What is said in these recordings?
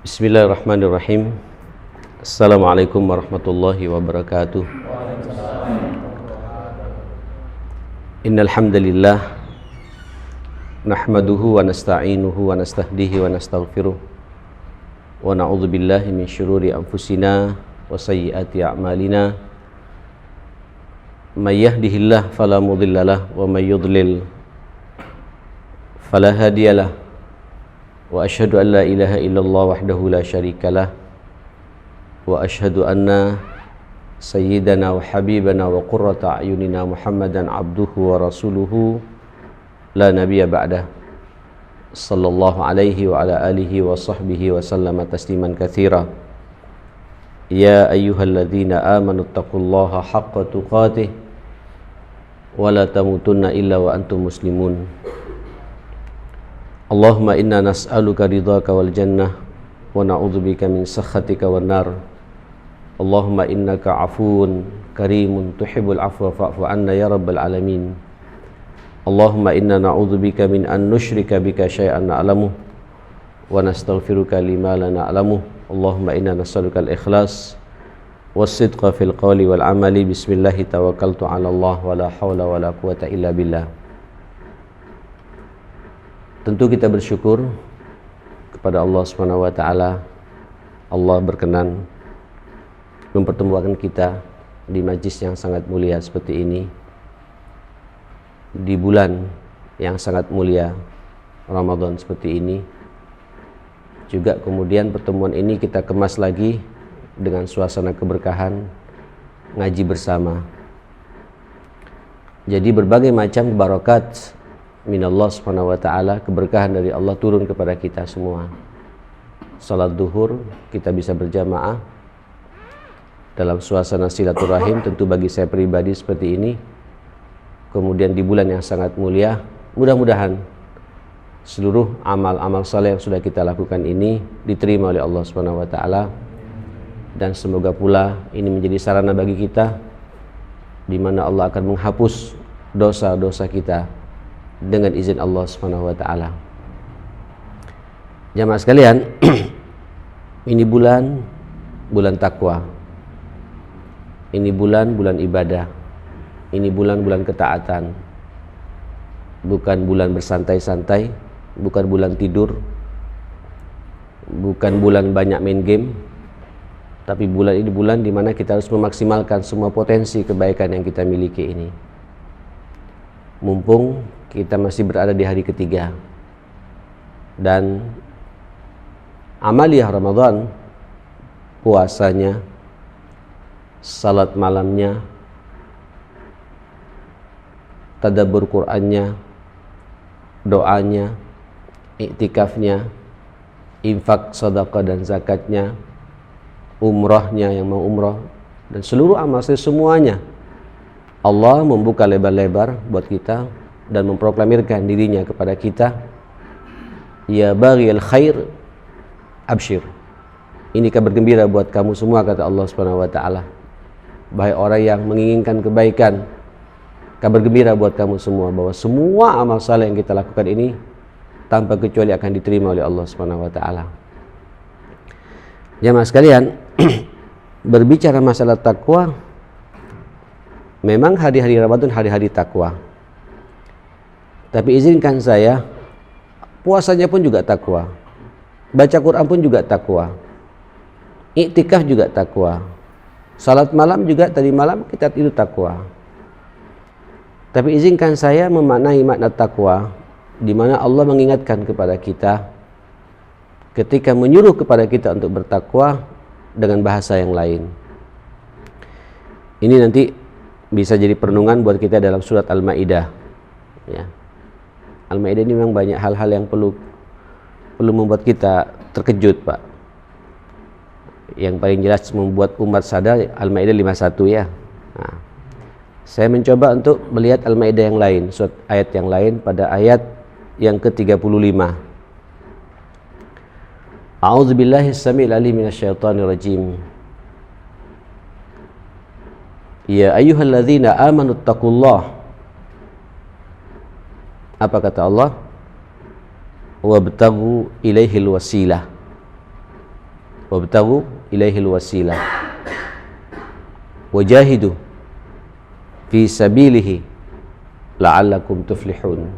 Bismillahirrahmanirrahim. Assalamualaikum warahmatullahi wabarakatuh. Innal hamdalillah nahmaduhu wa nasta'inuhu wa nastahdihi wa nastaghfiruh wa na'udzu billahi min syururi anfusina wa sayyiati a'malina. May yahdihillahu fala mudhillalah wa may yudlil fala hadiyalah. Wa asyhadu an la ilaha illallah wahdahu la syarikalah wa asyhadu anna sayyidana wa habibana wa qurrata a'yunina Muhammadan abduhu wa rasuluhu la nabiyya ba'dah sallallahu alaihi wa ala alihi wa sahbihi wa sallama tasliman katsira. Ya ayyuhalladzina amanu taqullaha haqqa tuqatih wa la tamutunna illa wa antum muslimun. Allahumma inna nas'aluka ridhaka wal jannah wa na'udzubika min sakhatika wan nar. Allahumma innaka afuwun karimun tuhibbul afwa fa'fu anna ya rabbal alamin. Allahumma inna na'udzubika min an nusyrika bika syai'an na'lamuh wa nastaghfiruka lima la na'lamuh. Allahumma inna nas'aluka al-ikhlas was-sidqa fil qawli wal amali. Bismillahi tawakkaltu 'ala Allah wa la haula wa la quwwata illa billah. Tentu kita bersyukur kepada Allah Subhanahu wa taala. Allah berkenan mempertemukan kita di majlis yang sangat mulia seperti ini, di bulan yang sangat mulia Ramadan seperti ini. Juga kemudian pertemuan ini kita kemas lagi dengan suasana keberkahan ngaji bersama. Jadi berbagai macam barakat minallah subhanahu wa ta'ala, keberkahan dari Allah turun kepada kita semua. Salat duhur kita bisa berjamaah dalam suasana silaturahim, tentu bagi saya pribadi seperti ini. Kemudian di bulan yang sangat mulia, mudah-mudahan seluruh amal-amal saleh yang sudah kita lakukan ini diterima oleh Allah subhanahu wa ta'ala. Dan semoga pula ini menjadi sarana bagi kita di mana Allah akan menghapus dosa-dosa kita dengan izin Allah Subhanahu wa taala. Jamaah sekalian, ini bulan takwa. Ini bulan ibadah. Ini bulan ketaatan. Bukan bulan bersantai-santai, bukan bulan tidur, bukan bulan banyak main game. Tapi bulan ini bulan di mana kita harus memaksimalkan semua potensi kebaikan yang kita miliki ini. Mumpung kita masih berada di hari ketiga dan amaliyah Ramadan, puasanya, salat malamnya, tadabbur Qur'annya, doanya, iktikafnya, infak, sedekah dan zakatnya, umrahnya yang mau umrah, dan seluruh amal semuanya Allah membuka lebar-lebar buat kita dan memproklamirkan dirinya kepada kita. Ya baghiyal khair abshir. Ini kabar gembira buat kamu semua, kata Allah Subhanahu wa taala. Bahai orang yang menginginkan kebaikan, kabar gembira buat kamu semua bahwa semua amal saleh yang kita lakukan ini tanpa kecuali akan diterima oleh Allah Subhanahu wa taala. Jamaah sekalian, berbicara masalah takwa, memang hari-hari Ramadan hari-hari takwa. Tapi izinkan saya, puasanya pun juga takwa, baca Quran pun juga takwa, iktikaf juga takwa, salat malam juga tadi malam kita itu takwa. Tapi izinkan saya memaknai makna takwa, di mana Allah mengingatkan kepada kita ketika menyuruh kepada kita untuk bertakwa dengan bahasa yang lain. Ini nanti bisa jadi perenungan buat kita dalam surat Al-Maidah. Ya. Al-Maidah ini memang banyak hal-hal yang perlu membuat kita terkejut, Pak. Yang paling jelas membuat umat sadar Al-Maidah 51 ya. Nah, saya mencoba untuk melihat Al-Maidah yang lain, surat ayat yang lain pada ayat yang ke-35. A'udzubillahi as-sami'il 'alim minasyaitonir rajim. Ya ayyuhalladzina amanu taqullah. Apa kata Allah? Wabtaghu ilaihil wasilah. Wabtaghu ilaihil wasilah. Wajahidu fi sabilihi la'allakum tuflihun.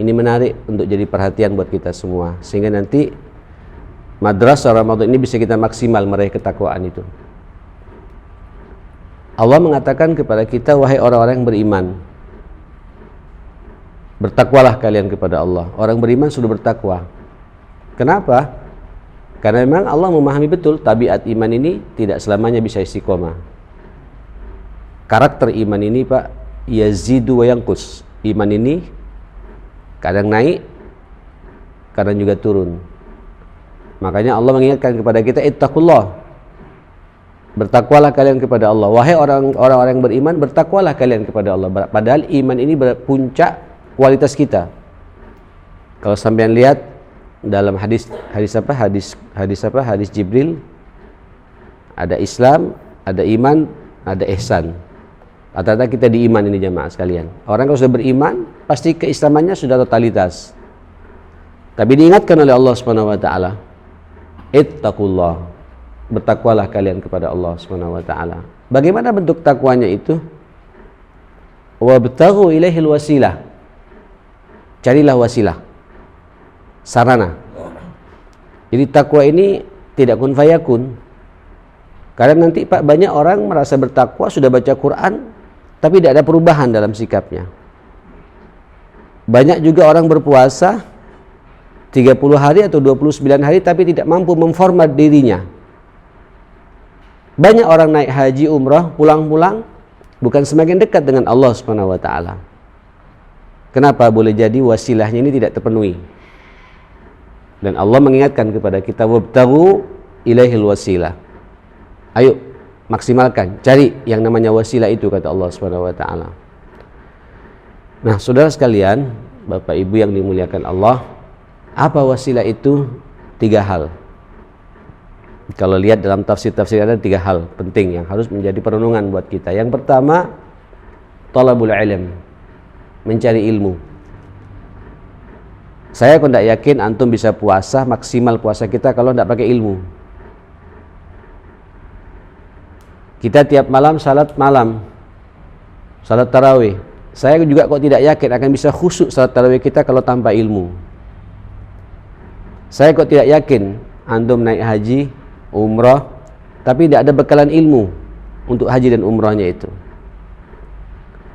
Ini menarik untuk jadi perhatian buat kita semua, sehingga nanti madrasah Ramadan ini bisa kita maksimal meraih ketakwaan itu. Allah mengatakan kepada kita, wahai orang-orang yang beriman, bertakwalah kalian kepada Allah. Orang beriman sudah bertakwa. Kenapa? Karena memang Allah memahami betul tabiat iman ini tidak selamanya bisa istiqomah. Karakter iman ini, Pak, yazidu wa yanqus. Iman ini kadang naik, kadang juga turun. Makanya Allah mengingatkan kepada kita, ittaqullah. Bertakwalah kalian kepada Allah. Wahai orang-orang yang beriman, bertakwalah kalian kepada Allah. Padahal iman ini puncak kualitas kita. Kalau sampean lihat dalam hadis Jibril, ada Islam, ada iman, ada ihsan. Rata-rata kita di iman ini jamaah sekalian. Orang kalau sudah beriman, pasti keislamannya sudah totalitas. Tapi diingatkan oleh Allah Subhanahu wa taala, ittaqullah. Bertakwalah kalian kepada Allah Subhanahu wa taala. Bagaimana bentuk takwanya itu? Wabtaghu ilaihil wasilah. Carilah wasilah, sarana. Jadi takwa ini tidak kun fayakun. Karena nanti Pak, banyak orang merasa bertakwa, sudah baca Quran, tapi tidak ada perubahan dalam sikapnya. Banyak juga orang berpuasa 30 hari atau 29 hari, tapi tidak mampu memformat dirinya. Banyak orang naik haji, umrah, pulang-pulang, bukan semakin dekat dengan Allah Subhanahu wa ta'ala. Kenapa? Boleh jadi wasilahnya ini tidak terpenuhi. Dan Allah mengingatkan kepada kita, wabtaghu ilaihil wasilah. Ayo maksimalkan, cari yang namanya wasilah itu, kata Allah Subhanahu wa taala. Nah, saudara sekalian, Bapak Ibu yang dimuliakan Allah, apa wasilah itu? 3 hal. Kalau lihat dalam tafsir-tafsir ada 3 hal penting yang harus menjadi perenungan buat kita. Yang pertama, talabul ilm, mencari ilmu. Saya kok tidak yakin antum bisa puasa, maksimal puasa kita kalau tidak pakai ilmu. Kita tiap malam, salat tarawih. Saya juga kok tidak yakin akan bisa khusyuk salat tarawih kita kalau tanpa ilmu. Saya kok tidak yakin antum naik haji, umrah, tapi tidak ada bekalan ilmu untuk haji dan umrahnya itu.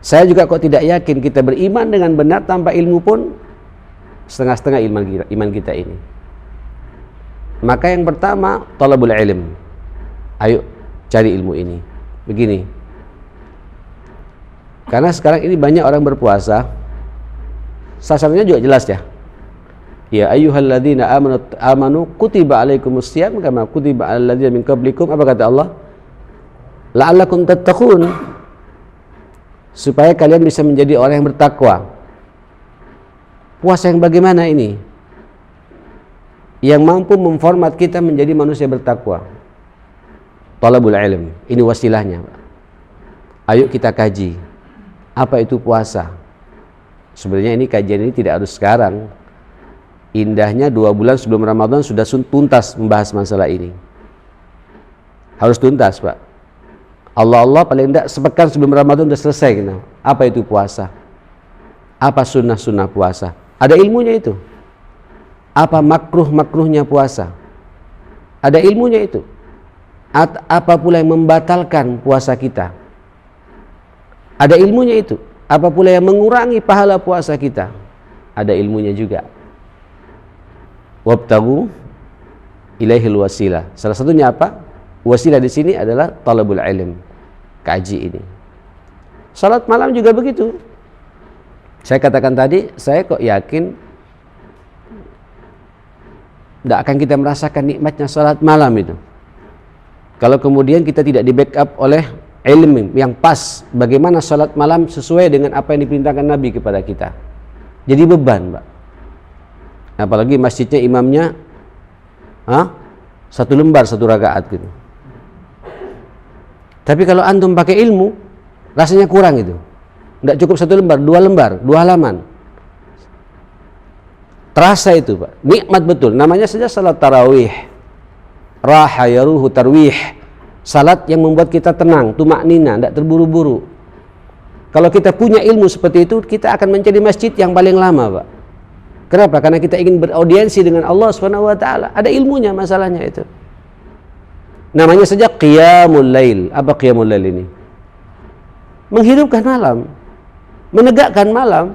Saya juga kok tidak yakin kita beriman dengan benar tanpa ilmu pun setengah-setengah iman kita ini. Maka yang pertama, talabul ilm. Ayo cari ilmu ini. Begini. Karena sekarang ini banyak orang berpuasa, sasarannya juga jelas ya. Ya ayyuhalladzina amanu kutiba alaikumusiyam kama kutiba alal ladzina min qablikum. Apa kata Allah? La'allakum tattaqun. Supaya kalian bisa menjadi orang yang bertakwa. Puasa yang bagaimana ini? Yang mampu memformat kita menjadi manusia bertakwa. Talabul ilm, ini wasilahnya. Ayo kita kaji. Apa itu puasa? Sebenarnya ini kajian ini tidak harus sekarang. Indahnya 2 bulan sebelum Ramadan sudah tuntas membahas masalah ini. Harus tuntas, Pak. Allah paling tidak sepekan sebelum Ramadan sudah selesai gitu. Apa itu puasa? Apa sunnah-sunnah puasa? Ada ilmunya itu. Apa makruh-makruhnya puasa? Ada ilmunya itu. Apa pula yang membatalkan puasa kita? Ada ilmunya itu. Apa pula yang mengurangi pahala puasa kita? Ada ilmunya juga. Wabtaghu ilaihil wasilah. Salah satunya apa? Wasilah di sini adalah talabul ilm. Kaji ini. Salat malam juga begitu. Saya katakan tadi, saya kok yakin tidak akan kita merasakan nikmatnya salat malam itu kalau kemudian kita tidak di backup oleh ilmu yang pas bagaimana salat malam sesuai dengan apa yang diperintahkan Nabi kepada kita. Jadi beban, Pak. Apalagi masjidnya imamnya 1 lembar 1 rakaat gitu. Tapi kalau antum pakai ilmu, rasanya kurang itu. Tidak cukup 1 lembar, 2 lembar, 2 halaman. Terasa itu, Pak. Nikmat betul. Namanya saja salat tarawih. Raha yaruhu tarwih. Salat yang membuat kita tenang, tumaknina, tidak terburu-buru. Kalau kita punya ilmu seperti itu, kita akan mencari masjid yang paling lama, Pak. Kenapa? Karena kita ingin beraudiensi dengan Allah Subhanahu wa taala. Ada ilmunya masalahnya itu. Namanya saja qiyamul lail. Apa qiyamul lail ini? Menghidupkan malam, menegakkan malam.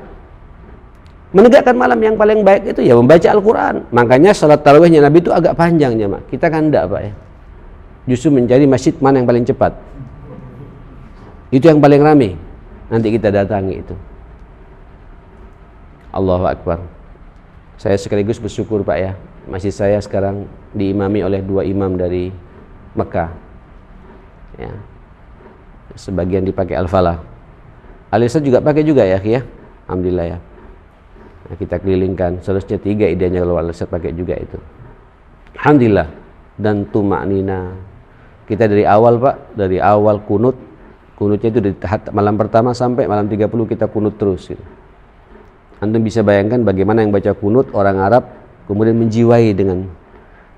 Menegakkan malam yang paling baik itu ya membaca Al-Quran. Makanya salat tarawihnya Nabi itu agak panjang, jemaah. Kita kan enggak, Pak ya. Justru mencari masjid mana yang paling cepat. Itu yang paling ramai. Nanti kita datangi itu. Allahu Akbar. Saya sekaligus bersyukur, Pak ya. Masjid saya sekarang diimami oleh 2 imam dari Mekah. Ya. Sebagian dipakai Al-Falah. Alisa juga pakai juga ya, ya. Alhamdulillah ya. Nah, kita kelilingkan. Seharusnya 3 idenya kalau Alisa pakai juga itu. Alhamdulillah. Dan tumaknina. Kita dari awal, Pak, dari awal kunut. Kunutnya itu dari malam pertama sampai malam 30 kita kunut terus gitu. Antum bisa bayangkan bagaimana yang baca kunut orang Arab kemudian menjiwai dengan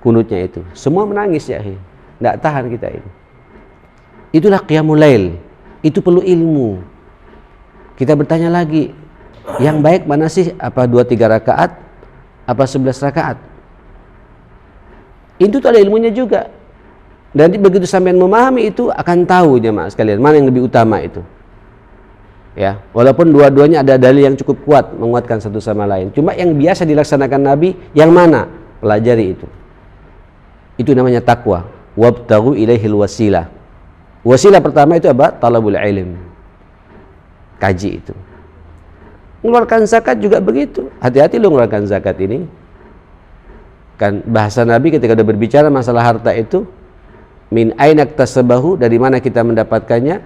kunutnya itu. Semua menangis ya. Tidak tahan kita ini. Itulah qiyamul lail. Itu perlu ilmu. Kita bertanya lagi, yang baik mana sih? Apa 2-3 rakaat? Apa 11 rakaat? Itu tuh ada ilmunya juga. Dan begitu sampean memahami itu akan tahu jemaah sekalian mana yang lebih utama itu. Ya, walaupun dua-duanya ada dalil yang cukup kuat menguatkan satu sama lain. Cuma yang biasa dilaksanakan Nabi yang mana? Pelajari itu. Itu namanya takwa. Wabtaghu ilaihil wasilah. Wasilah pertama itu apa? Talabul ilm. Kaji itu. Mengeluarkan zakat juga begitu. Hati-hati lo mengeluarkan zakat ini. Kan bahasa Nabi ketika dia berbicara masalah harta itu, min ainak tasabahu, dari mana kita mendapatkannya,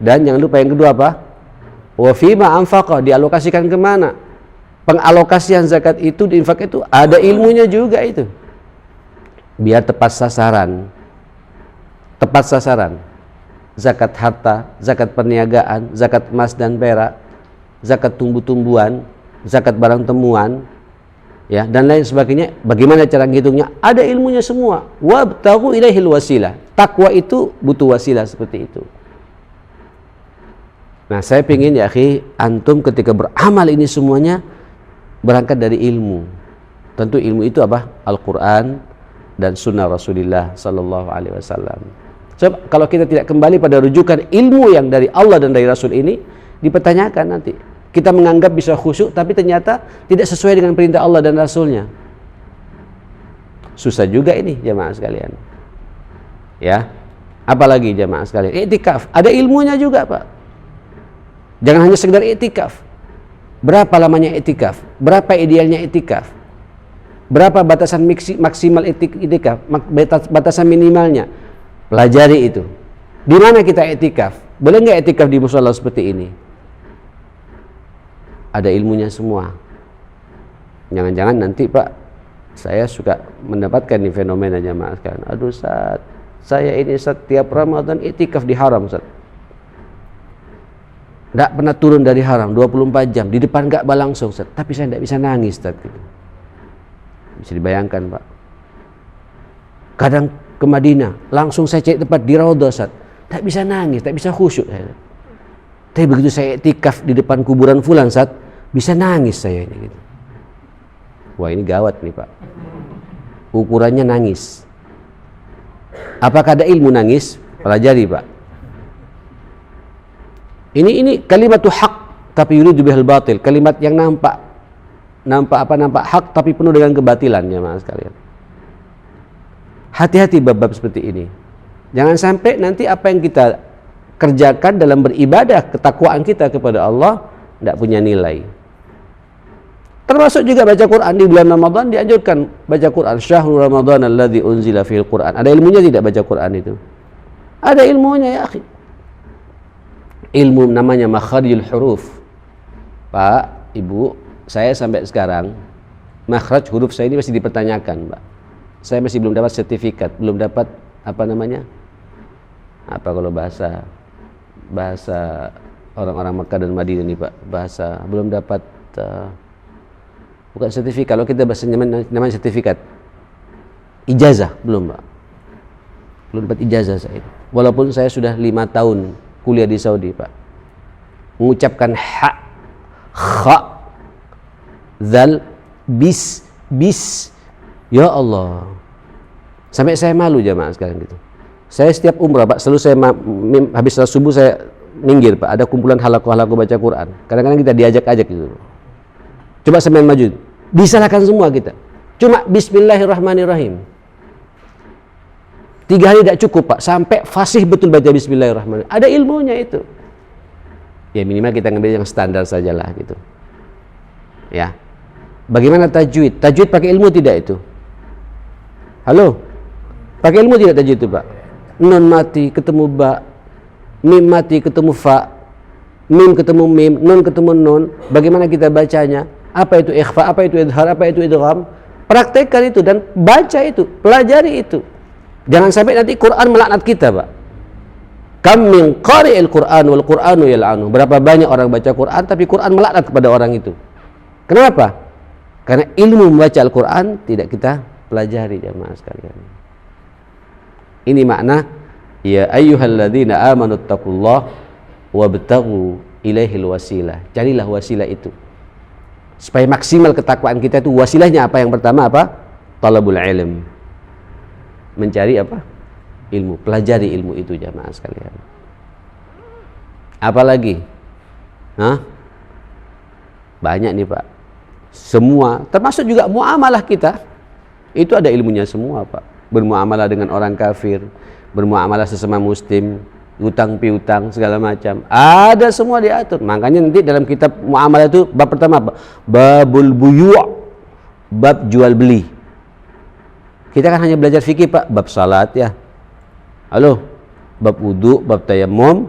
dan jangan lupa yang kedua apa? Wa fima anfaqa, dialokasikan kemana? Pengalokasian zakat itu, diinfak itu ada ilmunya juga itu. Biar tepat sasaran. Tepat sasaran. Zakat harta, zakat perniagaan, zakat emas dan perak, zakat tumbuh-tumbuhan, zakat barang temuan, ya, dan lain sebagainya. Bagaimana cara ngitungnya? Ada ilmunya semua. Wabtaghu ilaihil wasilah. Takwa itu butuh wasilah seperti itu. Nah, saya ingin ya akhi, antum ketika beramal ini semuanya berangkat dari ilmu. Tentu ilmu itu apa? Al-Quran dan sunnah Rasulullah sallallahu alaihi wasallam. Sebab kalau kita tidak kembali pada rujukan ilmu yang dari Allah dan dari Rasul ini, dipertanyakan nanti. Kita menganggap bisa khusyuk, tapi ternyata tidak sesuai dengan perintah Allah dan Rasulnya. Susah juga ini jamaah sekalian. Ya, apalagi jamaah sekalian, iktikaf, ada ilmunya juga, Pak. Jangan hanya sekedar iktikaf. Berapa lamanya iktikaf? Berapa idealnya iktikaf? Berapa batasan maksimal iktikaf? Batasan minimalnya? Pelajari itu. Di mana kita iktikaf? Boleh nggak iktikaf di mushola seperti ini? Ada ilmunya semua. Jangan-jangan nanti, Pak, saya suka mendapatkan nih fenomena jamaah sekalian. Aduh, Ustaz, saya ini setiap Ramadan iktikaf di haram, Ustaz. Tidak pernah turun dari haram 24 jam di depan Ka'bah langsung, Ustaz. Tapi saya tidak bisa nangis, Ustaz. Bisa dibayangkan, Pak. Kadang ke Madinah, langsung saya cek tempat di Raudhah, Ustaz. Tak bisa nangis, tak bisa khusyuk. Tapi begitu saya iktikaf di depan kuburan fulan, Ustaz, bisa nangis saya ini gitu. Wah, ini gawat nih, Pak. Ukurannya nangis. Apakah ada ilmu nangis? Pelajari, Pak. Ini kalimatu haq tapi yuridu bihal batil. Kalimat yang nampak hak tapi penuh dengan kebatilan, ya Mas sekalian. Hati-hati bab-bab seperti ini. Jangan sampai nanti apa yang kita kerjakan dalam beribadah, ketakwaan kita kepada Allah tidak punya nilai. Termasuk juga baca Quran di bulan Ramadan, dianjurkan baca Quran. Syahrul Ramadan alladzi unzila fihil Quran. Ada ilmunya tidak baca Quran itu? Ada ilmunya ya akhi. Ilmu namanya makharijul huruf. Pak, Ibu, saya sampai sekarang makhraj huruf saya ini masih dipertanyakan, Pak. Saya masih belum dapat sertifikat, belum dapat apa namanya? Apa kalau bahasa orang-orang Makkah dan Madinah nih Pak, bahasa belum dapat bukan sertifikat, kalau kita bahasa namanya sertifikat. Ijazah belum Pak. Belum dapat ijazah saya. Walaupun saya sudah 5 tahun kuliah di Saudi Pak. Mengucapkan ha, kha, zal, bis, ya Allah. Sampai saya malu jamaah sekarang gitu. Saya setiap umrah Pak, selalu saya habis salat subuh saya minggir Pak, ada kumpulan halakoh-halakoh baca Quran. Kadang-kadang kita diajak-ajak gitu. Coba sampean maju. Disalahkan semua kita. Cuma bismillahirrahmanirrahim. 3 hari tidak cukup Pak, sampai fasih betul baca bismillahirrahmanirrahim. Ada ilmunya itu. Ya minimal kita ngambil yang standar sajalah gitu. Ya. Bagaimana tajwid? Tajwid pakai ilmu tidak itu? Halo? Pakai ilmu tidak tajwid itu Pak? Nun mati ketemu ba, mim mati ketemu fa, mim ketemu mim, nun ketemu nun. Bagaimana kita bacanya? Apa itu ikhfa, apa itu idhar, apa itu idgham? Praktekkan itu dan baca itu, pelajari itu. Jangan sampai nanti Quran melaknat kita Pak. Kam min qari'il Quran wal Quranu yal'anu. Berapa banyak orang baca Quran tapi Quran melaknat kepada orang itu. Kenapa? Karena ilmu membaca Al-Quran tidak kita pelajari jamaah sekalian. Ini makna ya ayyuhalladzina amanu taqullaha wabtaghu ilaihil wasilah. Carilah wasilah itu. Supaya maksimal ketakwaan kita itu, wasilahnya apa? Yang pertama apa? Talabul ilm. Mencari apa? Ilmu. Pelajari ilmu itu jamaah sekalian. Apalagi? Hah? Banyak nih Pak. Semua, termasuk juga muamalah kita. Itu ada ilmunya semua Pak. Bermuamalah dengan orang kafir, bermuamalah sesama muslim, utang piutang segala macam. Ada semua diatur. Makanya nanti dalam kitab muamalah itu bab pertama apa? Babul buyu', bab jual beli. Kita kan hanya belajar fikih Pak, bab salat ya. Halo, bab wudu, bab tayammum,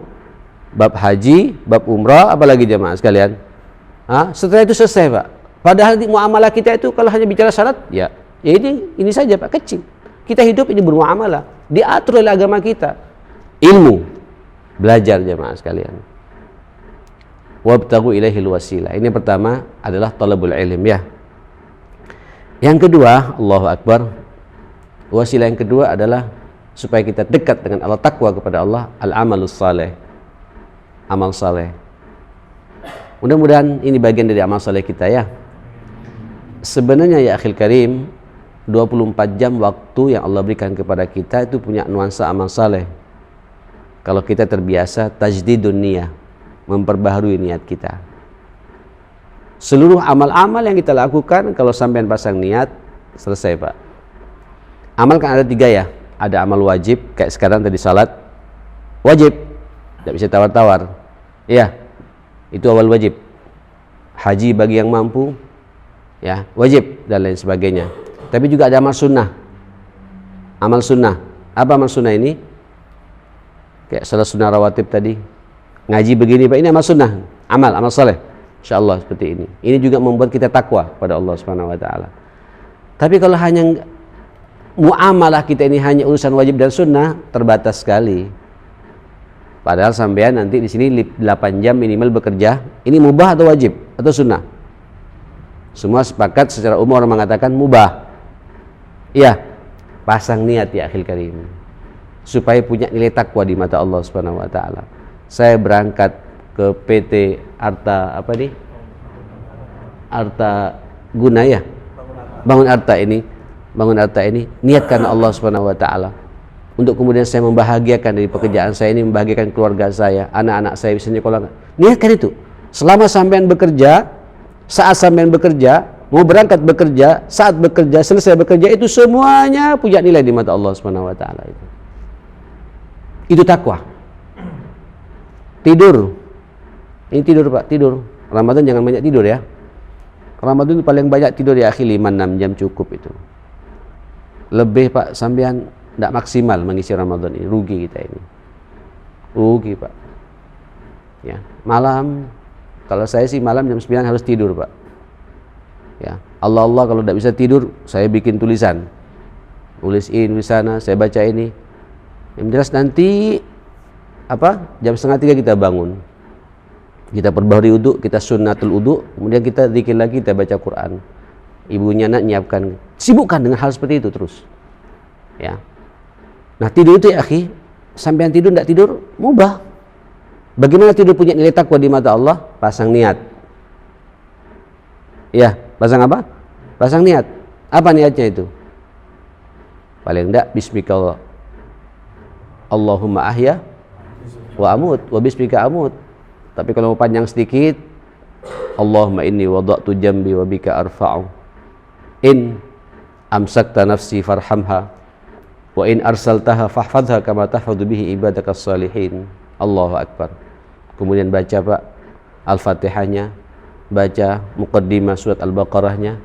bab haji, bab umrah, apalagi jamaah sekalian. Setelah itu selesai Pak. Padahal di muamalah kita itu kalau hanya bicara salat, ya ini saja Pak, kecil. Kita hidup ini bermuamalah, diatur oleh agama kita. Ilmu, belajar jamaah sekalian. Wabtaghu ilaihil wasilah. Ini pertama adalah talabul ilm ya. Yang kedua, Allahu Akbar. Wasilah yang kedua adalah supaya kita dekat dengan Allah, takwa kepada Allah, al-amalus saleh. Amal saleh. Mudah-mudahan ini bagian dari amal saleh kita ya. Sebenarnya ya akhil karim, 24 jam waktu yang Allah berikan kepada kita itu punya nuansa amal saleh. Kalau kita terbiasa tajdidun niyah, memperbaharui niat kita. Seluruh amal-amal yang kita lakukan, kalau sampai pasang niat, selesai Pak. Amal kan ada 3 ya. Ada amal wajib, kayak sekarang tadi salat, wajib, tidak bisa tawar-tawar. Iya, itu awal wajib. Haji bagi yang mampu, ya wajib dan lain sebagainya. Tapi juga ada amal sunnah. Amal sunnah. Apa amal sunnah ini? Kayak salat sunnah rawatib tadi. Ngaji begini Pak, ini amal sunnah. Amal saleh. Insyaallah seperti ini. Ini juga membuat kita takwa pada Allah Subhanahu wa taala. Tapi kalau hanya muamalah kita ini hanya urusan wajib dan sunnah, terbatas sekali. Padahal sampean nanti di sini 8 jam minimal bekerja. Ini mubah atau wajib atau sunnah? Semua sepakat secara umum orang mengatakan mubah. Iya, pasang niat ya akhil karim, supaya punya nilai takwa di mata Allah Subhanahu wa taala. Saya berangkat ke PT Arta apa nih? Arta Guna ya. Bangun Arta ini niat karena Allah Subhanahu wa taala. Untuk kemudian saya membahagiakan dari pekerjaan saya ini, membahagiakan keluarga saya, anak-anak saya bisa nyekolahkan. Niatkan itu. Selama sampean bekerja, saat sampean bekerja, mau berangkat bekerja, saat bekerja, selesai bekerja, itu semuanya punya nilai di mata Allah Subhanahu wa taala itu. Itu takwa. Tidur. Ini tidur Pak, tidur. Ramadan jangan banyak tidur ya. Ramadan itu paling banyak tidur ya akhi, 5-6 jam cukup itu. Lebih Pak, sampean tidak maksimal mengisi Ramadan ini, rugi kita ini. Rugi Pak. Ya, malam, kalau saya sih malam jam 9 harus tidur Pak. Ya, Allah kalau tidak bisa tidur, saya bikin tulisan. nulis ini, nulis sana, saya baca ini. Yang jelas nanti jam 2:30 kita bangun, kita perbaharui uduk, kita sunnatul uduk, kemudian kita zikir lagi, kita baca Quran. Ibunya nak nyiapkan, sibukkan dengan hal seperti itu terus, ya. Nah tidur itu ya akhi, sampean tidur tidak tidur mubah. Bagaimana tidur punya nilai takwa di mata Allah? Pasang niat, ya. Pasang apa? Pasang niat. Apa niatnya itu? Paling enggak bismika Allahumma ahya wa amut wa bismika amut. Tapi kalau mau panjang sedikit, Allahumma inni wada'tu jambi wa bika arfa'u, in amsakta nafsi farhamha, wa in arsaltaha fahfadha kama tahfadhu bihi ibadakas salihin. Allahu Akbar. Kemudian baca Pak Al-Fatihahnya, baca muqaddimah surat Al-Baqarahnya,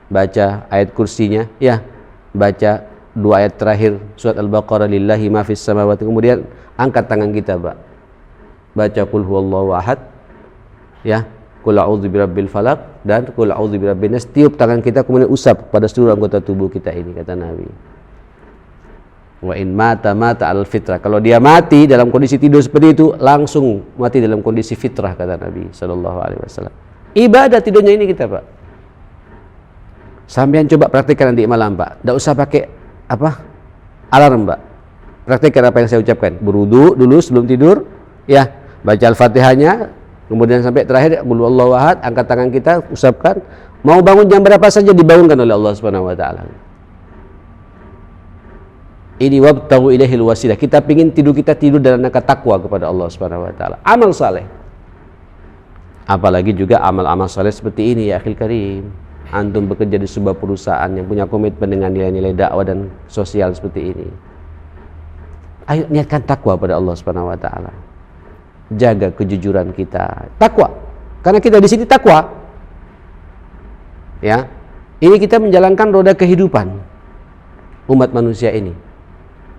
baca ayat kursinya, ya, baca 2 ayat terakhir surat Al-Baqarah, lillahi ma fis samawati. Kemudian angkat tangan kita Pak, baca qul huwallahu ahad, ya, qul a'udzu birabbil falaq dan qul a'udzu birabbin nas. Tiup tangan kita, kemudian usap pada seluruh anggota tubuh kita ini, kata Nabi. Wa in mata al fitrah. Kalau dia mati dalam kondisi tidur seperti itu, langsung mati dalam kondisi fitrah, kata Nabi sallallahu alaihi wasallam. Ibadah tidurnya ini kita Pak. Sampean coba praktikkan nanti malam Pak. Tidak usah pakai alarm Pak. Praktikkan apa yang saya ucapkan. Berwudu dulu sebelum tidur, ya, baca Al-Fatihahnya, kemudian sampai terakhir qul huwallahu ahad, angkat tangan kita, usapkan. Mau bangun jam berapa saja dibangunkan oleh Allah Subhanahu wa taala. Ini wabtaghu ilaihil wasilah. Kita pingin kita tidur dalam rangka takwa kepada Allah Subhanahu wa taala. Amal saleh. Apalagi juga amal-amal saleh seperti ini ya akhil karim. Antum bekerja di sebuah perusahaan yang punya komitmen dengan nilai-nilai dakwah dan sosial seperti ini. Ayo niatkan takwa pada Allah Subhanahu wa taala. Jaga kejujuran kita. Takwa. Karena kita di sini takwa. Ya. Ini kita menjalankan roda kehidupan umat manusia ini.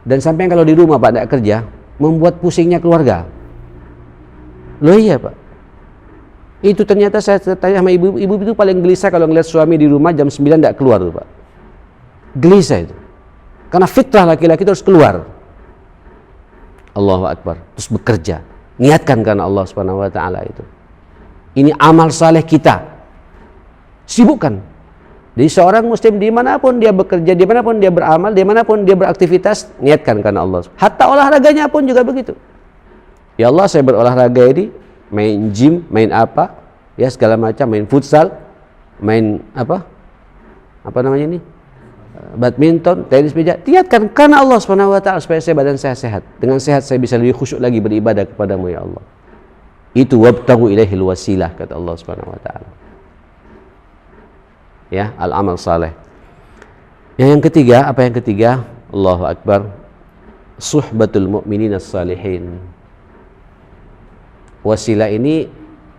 Dan sampai kalau di rumah Pak tidak kerja, membuat pusingnya keluarga. Loh iya Pak, itu ternyata saya tanya sama ibu itu paling gelisah kalau ngeliat suami di rumah jam 9 tidak keluar tuh Pak. Gelisah itu, karena fitrah laki-laki terus keluar. Allahu Akbar. Terus bekerja, niatkan karena Allah Subhanahu wa taala itu. Ini amal saleh kita, sibukkan. Jadi seorang muslim dimanapun dia bekerja, dimanapun dia beramal, dimanapun dia beraktivitas, niatkan karena Allah. Hatta olahraganya pun juga begitu. Ya Allah, saya berolahraga ini, main gym, main apa, ya segala macam, main futsal, main apa namanya ini, badminton, tenis meja. Niatkan karena Allah Subhanahu wa taala supaya saya badan saya sehat. Dengan sehat saya bisa lebih khusyuk lagi beribadah kepadamu ya Allah. Itu wabtaghu ilaihil wasilah, kata Allah Subhanahu wa taala. Ya, al-amal saleh. Yang ketiga, apa yang ketiga? Allahu Akbar. Suhbatul mu'minin as-salihin. Wasilah ini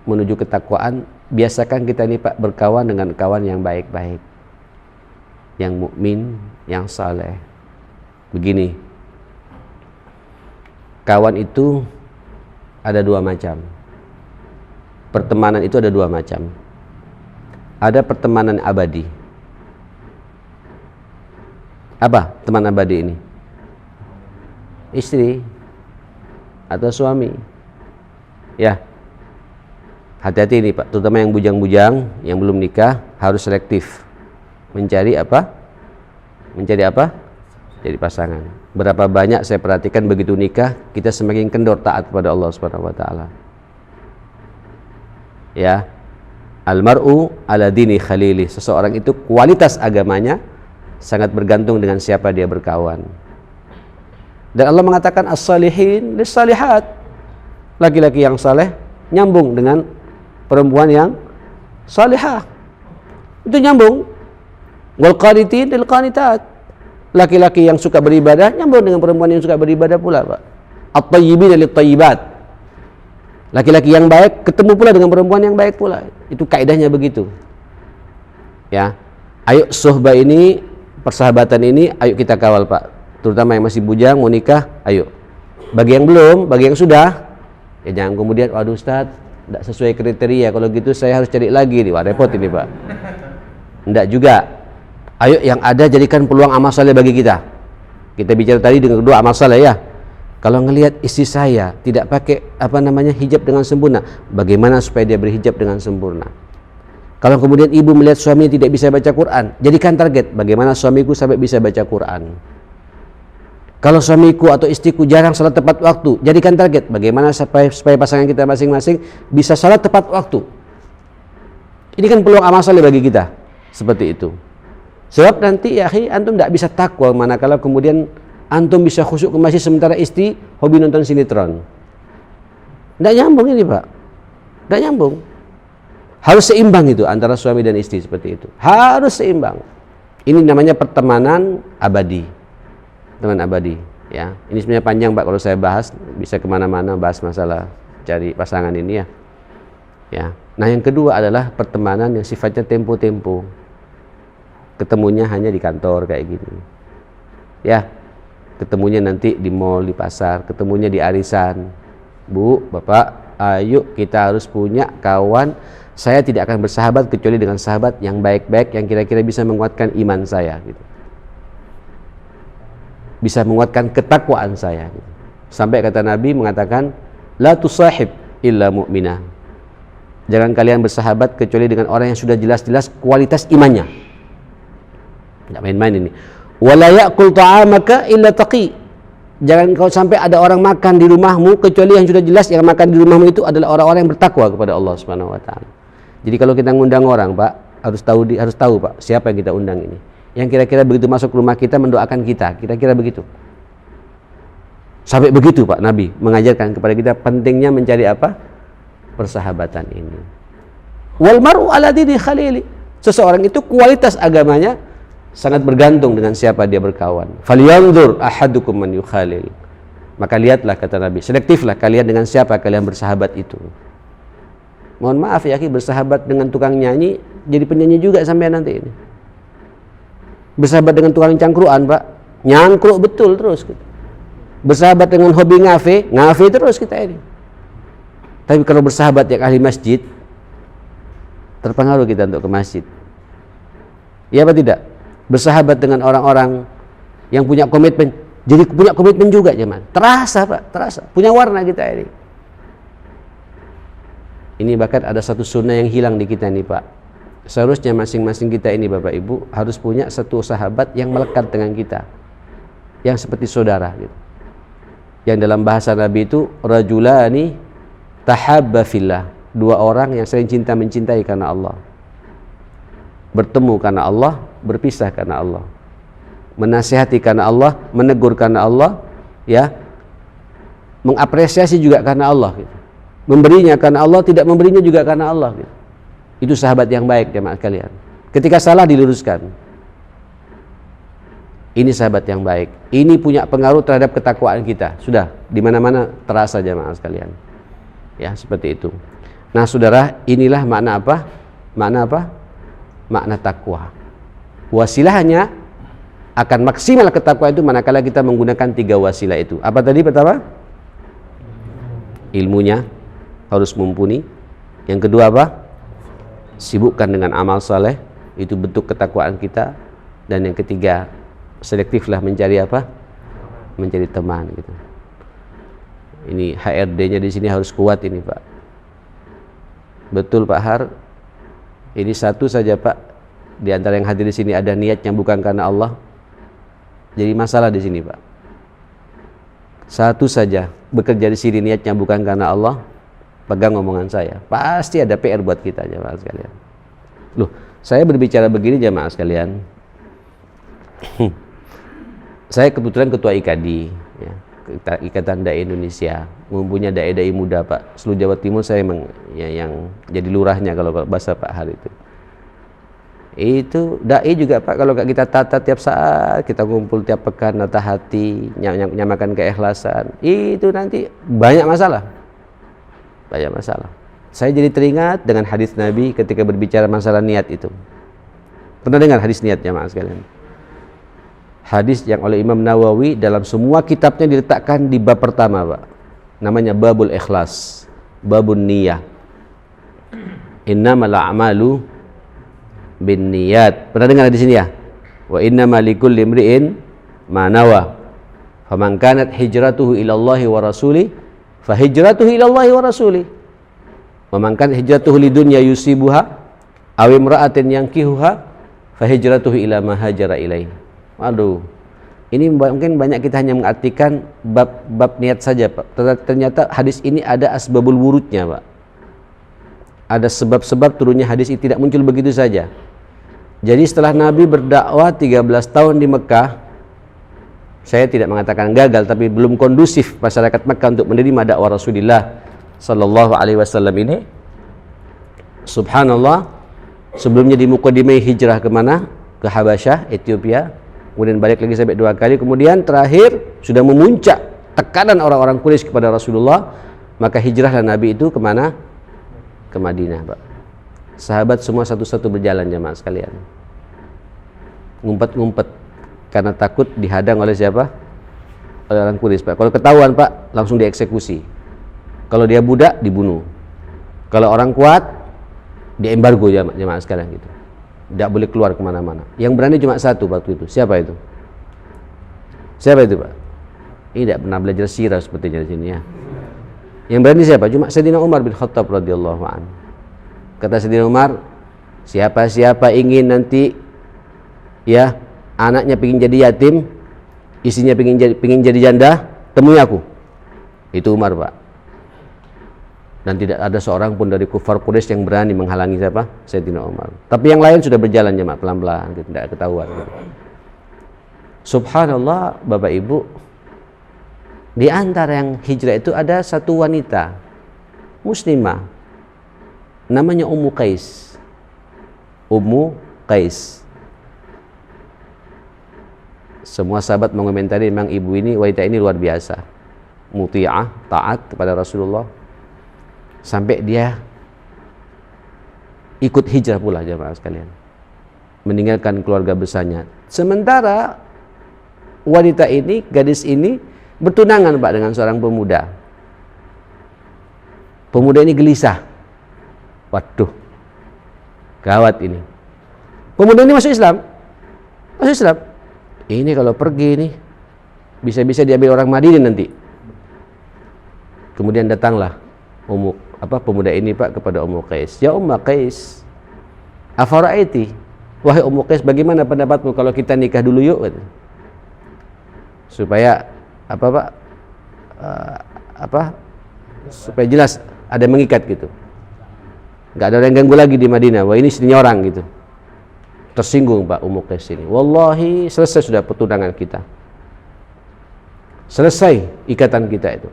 menuju ketakwaan. Biasakan kita ini Pak berkawan dengan kawan yang baik-baik, yang mukmin, yang saleh. Begini, kawan itu ada 2 macam. Pertemanan itu ada 2 macam. Ada pertemanan abadi. Apa teman abadi ini? Istri atau suami. Ya, hati-hati ini Pak, terutama yang bujang-bujang, yang belum nikah, harus selektif. Mencari apa? Jadi pasangan. Berapa banyak saya perhatikan begitu nikah, kita semakin kendor taat kepada Allah Subhanahu wa taala. Ya. Almar'u ala dini khalili. Seseorang itu kualitas agamanya sangat bergantung dengan siapa dia berkawan. Dan Allah mengatakan as-salihin lis-salihat. Laki-laki yang saleh nyambung dengan perempuan yang salihah. Itu nyambung. Wal qanitin lil qanitat. Laki-laki yang suka beribadah nyambung dengan perempuan yang suka beribadah pula, Pak. At-tayyibin lit tayyibat. Laki-laki yang baik ketemu pula dengan perempuan yang baik pula. Itu kaidahnya begitu. Ya. Ayo suhbah ini, persahabatan ini, ayo kita kawal Pak. Terutama yang masih bujang, mau nikah, ayo. Bagi yang belum, bagi yang sudah, ya jangan kemudian, waduh Ustaz, tidak sesuai kriteria. Kalau gitu saya harus cari lagi nih. Wah repot ini Pak. Tidak juga. Ayo yang ada jadikan peluang amal saleh bagi kita. Kita bicara tadi dengan kedua amal saleh ya. Kalau ngelihat istri saya tidak pakai hijab dengan sempurna, bagaimana supaya dia berhijab dengan sempurna? Kalau kemudian ibu melihat suaminya tidak bisa baca Quran, jadikan target bagaimana suamiku sampai bisa baca Quran. Kalau suamiku atau istriku jarang salat tepat waktu, jadikan target bagaimana supaya pasangan kita masing-masing bisa salat tepat waktu. Ini kan peluang amal saleh bagi kita. Seperti itu. Sebab nanti ya antum tidak bisa takwa manakala kemudian antum bisa khusyuk ke masjid sementara istri hobi nonton sinetron. Tidak nyambung ini Pak. Tidak nyambung. Harus seimbang itu antara suami dan istri seperti itu. Harus seimbang. Ini namanya pertemanan abadi. Teman abadi. Ya, ini sebenarnya panjang Pak kalau saya bahas, bisa kemana-mana bahas masalah cari pasangan ini ya. Ya. Nah yang kedua adalah pertemanan yang sifatnya tempo-tempo. Ketemunya hanya di kantor kayak gini. Ya. Ketemunya nanti di mall, di pasar, ketemunya di arisan. Bu, Bapak, ayo kita harus punya kawan. Saya tidak akan bersahabat kecuali dengan sahabat yang baik-baik, yang kira-kira bisa menguatkan iman saya gitu. Bisa menguatkan ketakwaan saya gitu. Sampai kata Nabi mengatakan, la tusahib illa mu'minah. Jangan kalian bersahabat kecuali dengan orang yang sudah jelas-jelas kualitas imannya. Tidak main-main ini. Wala ya'kul ta'amaka illa taqi. Jangan kau sampai ada orang makan di rumahmu kecuali yang sudah jelas yang makan di rumahmu itu adalah orang-orang yang bertakwa kepada Allah Subhanahu wa taala. Jadi kalau kita ngundang orang, Pak, harus tahu Pak, siapa yang kita undang ini. Yang kira-kira begitu masuk ke rumah kita mendoakan kita, kira-kira begitu. Sampai begitu Pak Nabi mengajarkan kepada kita pentingnya mencari apa? Persahabatan ini. Wal mar'u ala dini khalili. Seseorang itu kualitas agamanya sangat bergantung dengan siapa dia berkawan. Falyanzur ahadukum man yukhalil. Maka lihatlah kata Nabi, selektiflah kalian dengan siapa kalian bersahabat itu. Mohon maaf ya, bersahabat dengan tukang nyanyi jadi penyanyi juga sampai nanti ini. Bersahabat dengan tukang cangkruan Pak, nyangkruk betul terus kita. Bersahabat dengan hobi ngafe terus kita ini. Tapi kalau bersahabat yang ahli masjid, terpengaruh kita untuk ke masjid. Iya apa tidak? Bersahabat dengan orang-orang yang punya komitmen, jadi punya komitmen juga zaman. Terasa Pak, terasa. Punya warna kita ini. Ini bahkan ada satu sunnah yang hilang di kita nih Pak. Seharusnya masing-masing kita ini Bapak Ibu harus punya satu sahabat yang melekat dengan kita, yang seperti saudara gitu. Yang dalam bahasa Nabi itu rajulani tahabba fillah, dua orang yang saling cinta mencintai karena Allah. Bertemu karena Allah, berpisah karena Allah. Menasihati karena Allah, menegur karena Allah, ya. Mengapresiasi juga karena Allah gitu. Memberinya karena Allah, tidak memberinya juga karena Allah gitu. Itu sahabat yang baik jemaah kalian. Ketika salah diluruskan. Ini sahabat yang baik. Ini punya pengaruh terhadap ketakwaan kita. Sudah di mana-mana terasa jemaah sekalian. Ya, seperti itu. Nah, Saudara, inilah makna apa? Makna apa? Makna takwa. Wasilahnya akan maksimal ketakwaan itu manakala kita menggunakan tiga wasilah itu. Apa tadi pertama? Ilmunya harus mumpuni. Yang kedua apa? Sibukkan dengan amal saleh, itu bentuk ketakwaan kita. Dan yang ketiga, selektiflah mencari apa? Mencari teman gitu. Ini HRD-nya di sini harus kuat ini Pak. Betul Pak Har. Ini satu saja Pak, di antara yang hadir di sini ada niat yang bukan karena Allah. Jadi masalah di sini Pak. Satu saja bekerja di sini niatnya bukan karena Allah, pegang omongan saya. Pasti ada PR buat kita jemaah sekalian. Loh, saya berbicara begini jemaah sekalian. Saya kebetulan ketua IKD, ya, Ikatan Dai Indonesia, mempunyai dai-dai muda Pak. Seluruh Jawa Timur saya yang jadi lurahnya kalau bahasa Pak Har itu. Itu dai juga Pak, kalau kita tata tiap saat, kita kumpul tiap pekan, nata hati, nyamakan keikhlasan, itu nanti banyak masalah. Banyak masalah. Saya jadi teringat dengan hadis Nabi ketika berbicara masalah niat itu. Pernah dengar hadis niat jemaah sekalian? Hadis yang oleh Imam Nawawi dalam semua kitabnya diletakkan di bab pertama Pak. Namanya babul ikhlas, babun niyah. Innamal a'malu bin niyat. Pernah dengar di sini ya? Wa innama likulli imri'in ma nawa. Faman kanat hijratuhu ila Allahi wa rasulih fa hijratuhu ila Allahi wa rasulih. Wa man kanat hijratuhu lidunya yusibuha aw imra'atin yankihuha fa hijratuhu ila ma hajara ilaihi. Waduh. Ini mungkin banyak kita hanya mengartikan bab niat saja, Pak. Ternyata hadis ini ada asbabul wurudnya, Pak. Ada sebab-sebab turunnya hadis ini, tidak muncul begitu saja. Jadi setelah Nabi berdakwah 13 tahun di Mekah, saya tidak mengatakan gagal, tapi belum kondusif masyarakat Mekah untuk menerima dakwah Rasulullah sallallahu alaihi wasallam ini. Subhanallah, sebelumnya di Muqaddimah hijrah kemana? Ke Habasyah, Ethiopia. Kemudian balik lagi sampai 2 kali. Kemudian terakhir sudah memuncak tekanan orang-orang Quraisy kepada Rasulullah, maka hijrahlah Nabi itu kemana? Ke Madinah, Pak. Sahabat semua satu-satu berjalan, jamaah sekalian. Ngumpet-ngumpet karena takut dihadang oleh siapa? Oleh orang Quraisy, Pak. Kalau ketahuan, Pak, langsung dieksekusi. Kalau dia budak, dibunuh. Kalau orang kuat, diembargo, jamaah sekalian gitu. Tidak boleh keluar kemana-mana. Yang berani cuma satu waktu itu. Siapa itu? Siapa itu, Pak? Ini tidak pernah belajar sirah sepertinya di sini, ya. Yang berani siapa? Cuma Sayyidina Umar bin Khattab radhiyallahu anhu. Kata Sayyidina Umar, siapa-siapa ingin nanti, ya, anaknya pengen jadi yatim, istrinya pengen jadi janda, temui aku. Itu Umar, Pak. Dan tidak ada seorang pun dari kufar Quraisy yang berani menghalangi siapa? Sayyidina Umar. Tapi yang lain sudah berjalan, jemaah, pelan-pelan, tidak ketahuan. Subhanallah, Bapak Ibu, di antara yang hijrah itu ada satu wanita muslimah, namanya Ummu Qais. Ummu Qais. Semua sahabat mengomentari memang ibu ini, wanita ini luar biasa, muti'ah, taat kepada Rasulullah. Sampai dia ikut hijrah pula, jemaah sekalian, meninggalkan keluarga besarnya. Sementara wanita ini, gadis ini bertunangan, Pak, dengan seorang pemuda. Pemuda ini gelisah. Waduh, gawat ini. Pemuda ini masuk Islam. Masuk Islam. Ini kalau pergi nih, bisa-bisa diambil orang Madinah nanti. Kemudian datanglah pemuda ini, Pak, kepada Ummu Qais. Ya Ummu Qais, afara'aiti, wahai Ummu Qais, bagaimana pendapatmu kalau kita nikah dulu yuk? Supaya Pak, supaya jelas ada yang mengikat gitu, nggak ada orang yang ganggu lagi di Madinah. Wah, ini istrinya orang gitu. Tersinggung, Pak, Ummu Qais ini. Wallahi, selesai sudah pertunangan kita, selesai ikatan kita itu.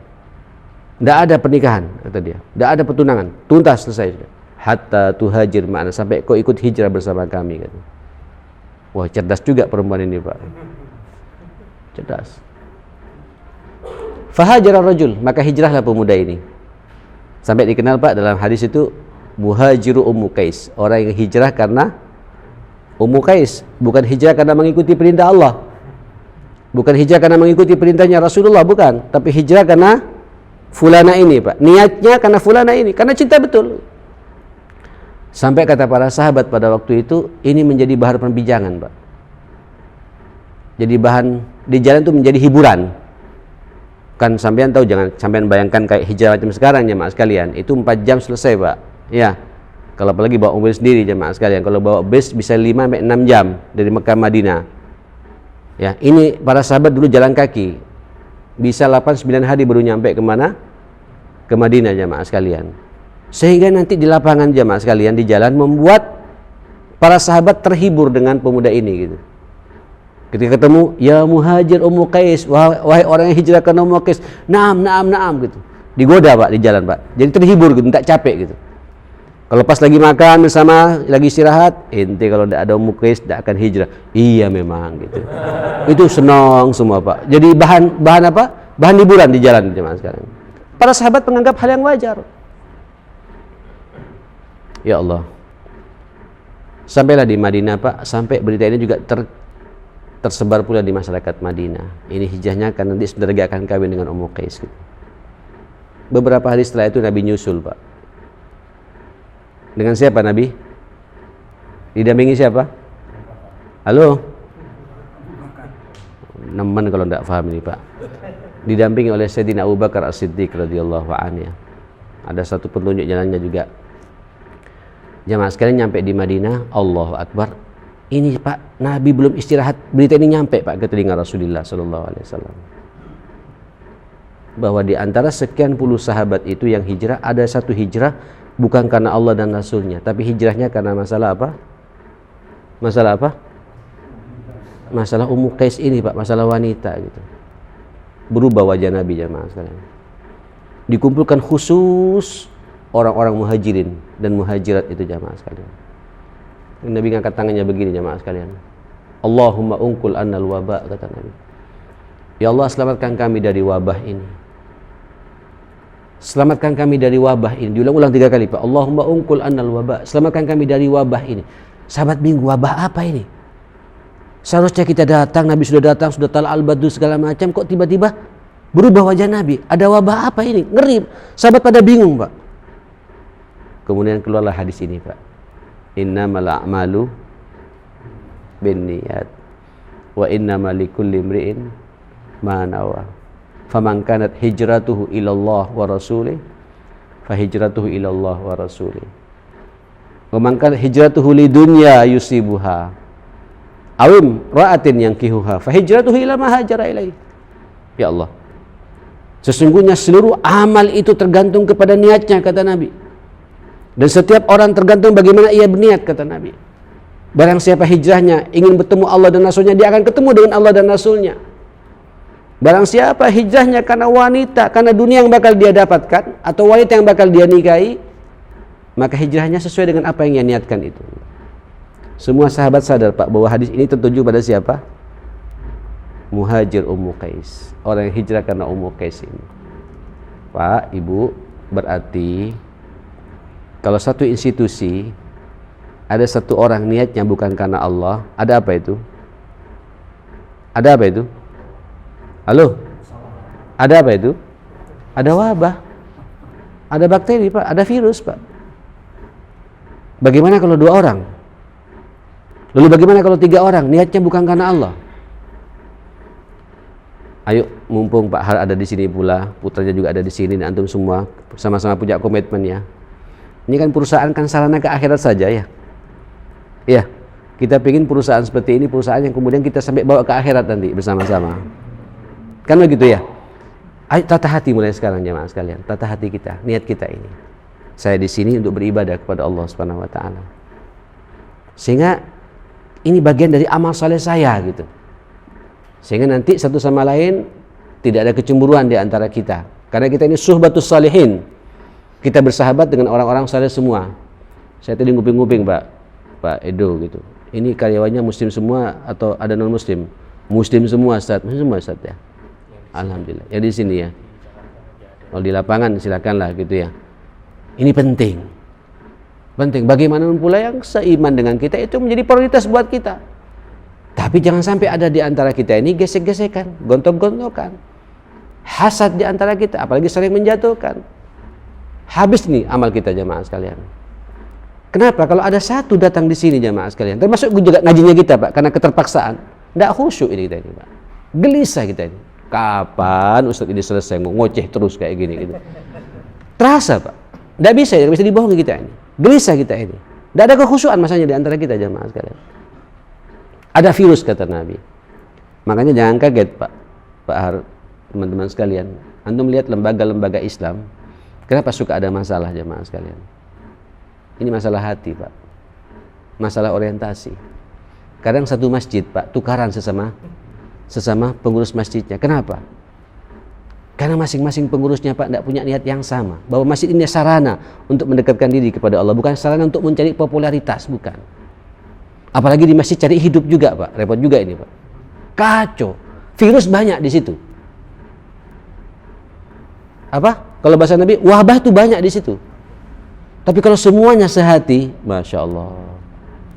Tidak ada pernikahan, kata dia. Tidak ada pertunangan, tuntas, selesai. Hatta tuhajir ma'ana, sampai kau ikut hijrah bersama kami, kata. Wah, cerdas juga perempuan ini, Pak. Cerdas. Fahajara rajul, maka hijrahlah pemuda ini. Sampai dikenal, Pak, dalam hadis itu muhajiru Ummu Qais, orang yang hijrah karena Ummu Qais, bukan hijrah karena mengikuti perintah Allah. Bukan hijrah karena mengikuti perintahnya Rasulullah, bukan, tapi hijrah karena fulana ini, Pak. Niatnya karena fulana ini, karena cinta betul. Sampai kata para sahabat pada waktu itu, ini menjadi bahan perbincangan, Pak. Jadi bahan di jalan itu menjadi hiburan. Kan sampean tahu, jangan sampean bayangkan kayak hijrah macam sekarang, jemaah sekalian. Itu 4 jam selesai, Pak. Ya. Kalau apalagi bawa mobil sendiri, jemaah sekalian. Kalau bawa bus bisa 5 sampai 6 jam dari Mekah Madinah. Ya, ini para sahabat dulu jalan kaki. Bisa 8-9 hari baru nyampe kemana? Ke Madinah, jamaah sekalian. Sehingga nanti di lapangan, jamaah sekalian, di jalan, membuat para sahabat terhibur dengan pemuda ini gitu. Ketika ketemu, ya muhajir Ummu Qais, wahai orang yang hijrah ke Ummu Qais, naam gitu. Digoda, Pak, di jalan, Pak. Jadi terhibur gitu, tak capek gitu. Kalau pas lagi makan bersama, lagi istirahat, ente kalau tidak ada Ummu Qais tidak akan hijrah. Iya memang gitu. Itu senang semua, Pak. Jadi bahan apa? Bahan hiburan di jalan, jemaah sekalian. Para sahabat menganggap hal yang wajar. Ya Allah. Sampailah di Madinah, Pak. Sampai berita ini juga tersebar pula di masyarakat Madinah. Ini hijrahnya kan nanti sebentar lagi akan kawin dengan Ummu Qais gitu. Beberapa hari setelah itu Nabi nyusul, Pak. Dengan siapa Nabi? Didampingi siapa? Halo? nemen kalau tidak paham ini Pak. Didampingi oleh Sayyidina Abu Bakar As-Siddiq radhiyallahu anhu. Ada satu petunjuk jalannya juga. Jamaah sekalian nyampe di Madinah, Allahu Akbar. Ini Pak, Nabi belum istirahat, berita ini nyampe Pak ke telinga Rasulullah sallallahu alaihi wasallam. Bahwa di antara sekian puluh sahabat itu yang hijrah, ada satu hijrah bukan karena Allah dan Rasulnya, tapi hijrahnya karena masalah apa? Masalah apa? Masalah Ummu Qais ini Pak, masalah wanita gitu. Berubah wajah Nabi jamaah sekalian. Dikumpulkan khusus orang-orang muhajirin dan muhajirat itu jamaah sekalian. Nabi ngangkat tangannya begini jamaah sekalian. Allahumma ungkul annal waba, kata Nabi. Ya Allah, selamatkan kami dari wabah ini. Selamatkan kami dari wabah ini. Diulang-ulang 3 kali Pak. Allahumma ungkul annal waba, selamatkan kami dari wabah ini. Sahabat bingung, wabah apa ini? Seharusnya kita datang, Nabi sudah datang, sudah talal al-badru segala macam, kok tiba-tiba berubah wajah Nabi? Ada wabah apa ini? Ngeri. Sahabat pada bingung Pak. Kemudian keluarlah hadis ini Pak. Innamal a'malu binniyat wa innamal likulli imri'in ma nawa. Faman kanat hijratuhu ilallah wa rasulih fa hijratuhu ilallah wa rasulih. Wa man kanat hijratuhu lidunya yusibuha awim ra'atin yankihuha fa hijratuhu ila ma hajara ilaih. Ya Allah, sesungguhnya seluruh amal itu tergantung kepada niatnya, kata Nabi. Dan setiap orang tergantung bagaimana ia berniat, kata Nabi. Barang siapa hijrahnya ingin bertemu Allah dan Rasulnya, dia akan ketemu dengan Allah dan Rasulnya. Barang siapa hijrahnya karena wanita, karena dunia yang bakal dia dapatkan, atau wanita yang bakal dia nikahi, maka hijrahnya sesuai dengan apa yang ia niatkan itu. Semua sahabat sadar Pak, bahwa hadis ini tertuju pada siapa? Muhajir Ummu Qais, orang yang hijrah karena Ummu Qais ini. Pak, Ibu, berarti kalau satu institusi ada satu orang niatnya bukan karena Allah, ada apa itu? Ada apa itu? Halo? Ada apa itu? Ada wabah, ada bakteri Pak, ada virus Pak. Bagaimana kalau 2 orang? Lalu bagaimana kalau 3 orang niatnya bukan karena Allah? Ayo, mumpung Pak Har ada di sini pula, putranya juga ada di sini, dan antum semua sama-sama punya komitmen ya. Ini kan perusahaan kan sarana ke akhirat saja ya. Iya, kita ingin perusahaan seperti ini, perusahaan yang kemudian kita sampai bawa ke akhirat nanti bersama-sama. Kan begitu ya? Ayo tata hati mulai sekarang jemaah sekalian, tata hati kita, niat kita ini. Saya di sini untuk beribadah kepada Allah Subhanahu wa taala. Sehingga ini bagian dari amal saleh saya gitu. Sehingga nanti satu sama lain tidak ada kecemburuan di antara kita. Karena kita ini suhbatus salihin. Kita bersahabat dengan orang-orang saleh semua. Saya tadi nguping-nguping Pak Edo gitu. Ini karyawannya muslim semua atau ada non muslim? Muslim semua Ustaz, muslim semua Ustaz ya. Alhamdulillah. Ya di sini ya. Kalau di lapangan silakanlah gitu ya. Ini penting. Penting. Bagaimanapun pula yang seiman dengan kita itu menjadi prioritas buat kita. Tapi jangan sampai ada di antara kita ini gesek-gesekan, gontok-gontokan, hasad di antara kita, apalagi saling menjatuhkan. Habis nih amal kita jamaah sekalian. Kenapa? Kalau ada satu datang di sini jamaah sekalian, termasuk juga ngajinya kita Pak, karena keterpaksaan, tidak khusyuk ini kita ini Pak, gelisah kita ini. Kapan Ustadz ini selesai ngoceh terus kayak gini gitu? Terasa Pak, tidak bisa dibohongi kita ini. Gelisah kita ini, tidak ada kekhusyuan masanya di antara kita jamaah sekalian. Ada virus kata Nabi. Makanya jangan kaget Pak Har, teman-teman sekalian. Antum melihat lembaga-lembaga Islam, kenapa suka ada masalah jamaah sekalian? Ini masalah hati Pak, masalah orientasi. Kadang satu masjid Pak tukaran sesama pengurus masjidnya. Kenapa? Karena masing-masing pengurusnya Pak tidak punya niat yang sama. Bahwa masjid ini sarana untuk mendekatkan diri kepada Allah, bukan sarana untuk mencari popularitas, bukan. Apalagi di masjid cari hidup juga Pak, repot juga ini Pak. Kacau, virus banyak di situ. Apa? Kalau bahasa Nabi, wabah itu banyak di situ. Tapi kalau semuanya sehati, masya Allah.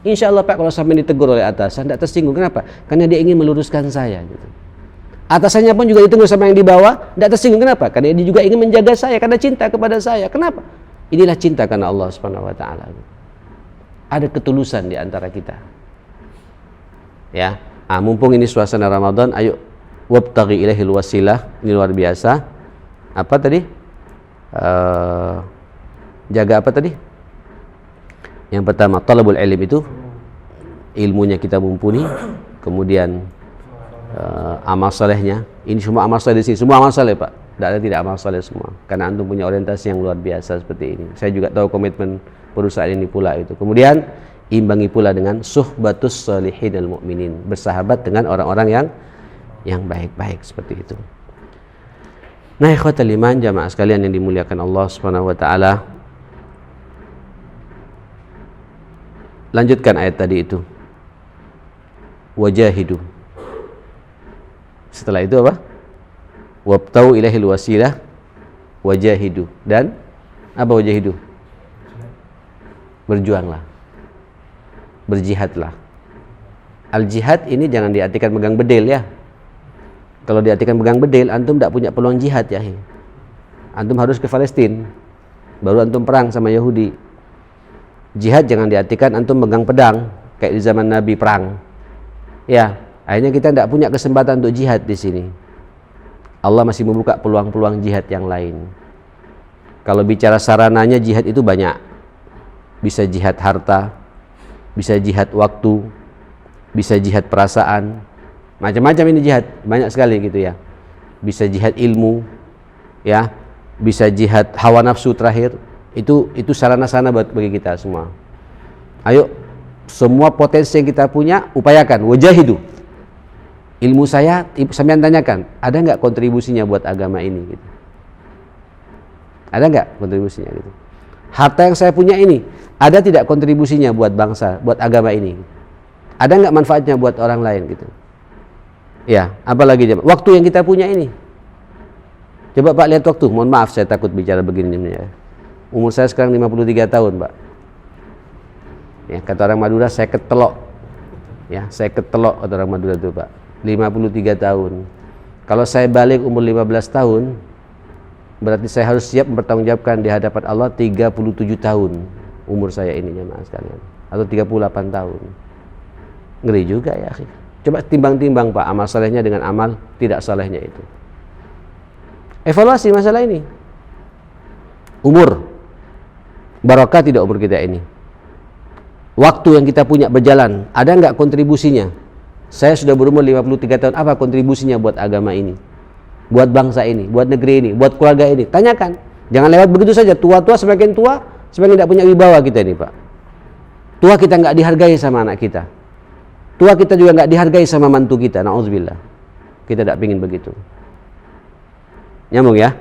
Insya Allah Pak, kalau sampai ditegur oleh atasan, tidak tersinggung. Kenapa? Karena dia ingin meluruskan saya. Gitu. Atasannya pun juga ditegur sama yang di bawah, tidak tersinggung. Kenapa? Karena dia juga ingin menjaga saya, karena cinta kepada saya. Kenapa? Inilah cinta karena Allah Subhanahu Wa Taala. Ada ketulusan di antara kita. Ya, mumpung ini suasana Ramadan, ayo wabtaghi ilaihil wasilah, ini luar biasa. Apa tadi? Jaga apa tadi? Yang pertama, talabul ilm itu ilmunya kita mumpuni, kemudian amal salehnya. Ini semua amal saleh di sini, semua amal saleh, Pak. Tidak ada tidak amal saleh semua. Karena antum punya orientasi yang luar biasa seperti ini. Saya juga tahu komitmen perusahaan ini pula itu. Kemudian imbangi pula dengan suhbatus shalihin al mu'minin, bersahabat dengan orang-orang yang baik-baik seperti itu. Nah, ikhwatal iman, jamaah sekalian yang dimuliakan Allah Subhanahu wa taala. Lanjutkan ayat tadi itu. Wajahidu. Setelah itu apa? Wabtau ilaihil wasilah wajahidu. Dan apa wajahidu? Berjuanglah. Berjihadlah. Al-jihad ini jangan diartikan megang bedil ya. Kalau diartikan megang bedil, antum tidak punya peluang jihad ya. Antum harus ke Palestina, baru antum perang sama Yahudi. Jihad jangan diartikan antum megang pedang kayak di zaman Nabi perang. Ya, akhirnya kita tidak punya kesempatan untuk jihad di sini. Allah masih membuka peluang-peluang jihad yang lain. Kalau bicara sarananya jihad itu banyak. Bisa jihad harta, bisa jihad waktu, bisa jihad perasaan. Macam-macam ini jihad, banyak sekali gitu ya. Bisa jihad ilmu, ya, bisa jihad hawa nafsu terakhir. Itu sarana-sarana bagi kita semua. Ayo, semua potensi yang kita punya upayakan. Wajahidu. Ilmu saya, sampean tanyakan, ada nggak kontribusinya buat agama ini? Gitu. Ada nggak kontribusinya? Gitu. Harta yang saya punya ini, ada tidak kontribusinya buat bangsa, buat agama ini? Ada nggak manfaatnya buat orang lain? Gitu. Ya, apalagi jemaah. Waktu yang kita punya ini. Coba Pak lihat waktu. Mohon maaf saya takut bicara begini. Ya. Umur saya sekarang 53 tahun, Pak. Ya, kata orang Madura saya ketelok. Ya, saya ketelok kata orang Madura itu, Pak. 53 tahun. Kalau saya balik umur 15 tahun, berarti saya harus siap mempertanggungjawabkan di hadapan Allah 37 tahun umur saya ini, jemaah sekalian. Atau 38 tahun. Ngeri juga ya, akhi. Coba timbang-timbang, Pak, amal salehnya dengan amal tidak salehnya itu. Evaluasi masalah ini. Umur. Barokah tidak umur kita ini? Waktu yang kita punya berjalan, ada nggak kontribusinya? Saya sudah berumur 53 tahun, apa kontribusinya buat agama ini? Buat bangsa ini, buat negeri ini, buat keluarga ini? Tanyakan. Jangan lewat begitu saja. Tua-tua semakin tua, semakin tidak punya wibawa kita ini, Pak. Tua kita nggak dihargai sama anak kita. Tua kita juga nggak dihargai sama mantu kita. Na'udzubillah. Kita tidak ingin begitu. Nyambung ya?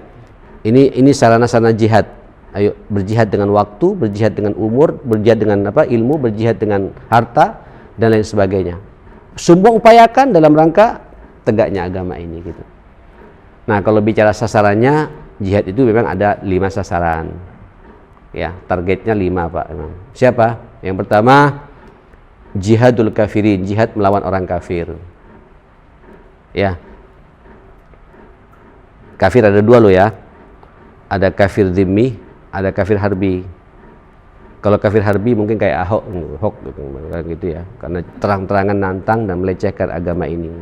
Ini sarana-sarana jihad. Ayo berjihad dengan waktu, berjihad dengan umur, berjihad dengan ilmu, berjihad dengan harta dan lain sebagainya. Semua upayakan dalam rangka tegaknya agama ini gitu. Nah, kalau bicara sasarannya, jihad itu memang ada 5 sasaran. Ya, targetnya 5, Pak. Memang. Siapa? Yang pertama, jihadul kafirin, jihad melawan orang kafir. Ya. Kafir ada 2 loh ya. Ada kafir zimmi, ada kafir harbi. Kalau kafir harbi mungkin kayak Ahok gitu ya, karena terang-terangan nantang dan melecehkan agama ini.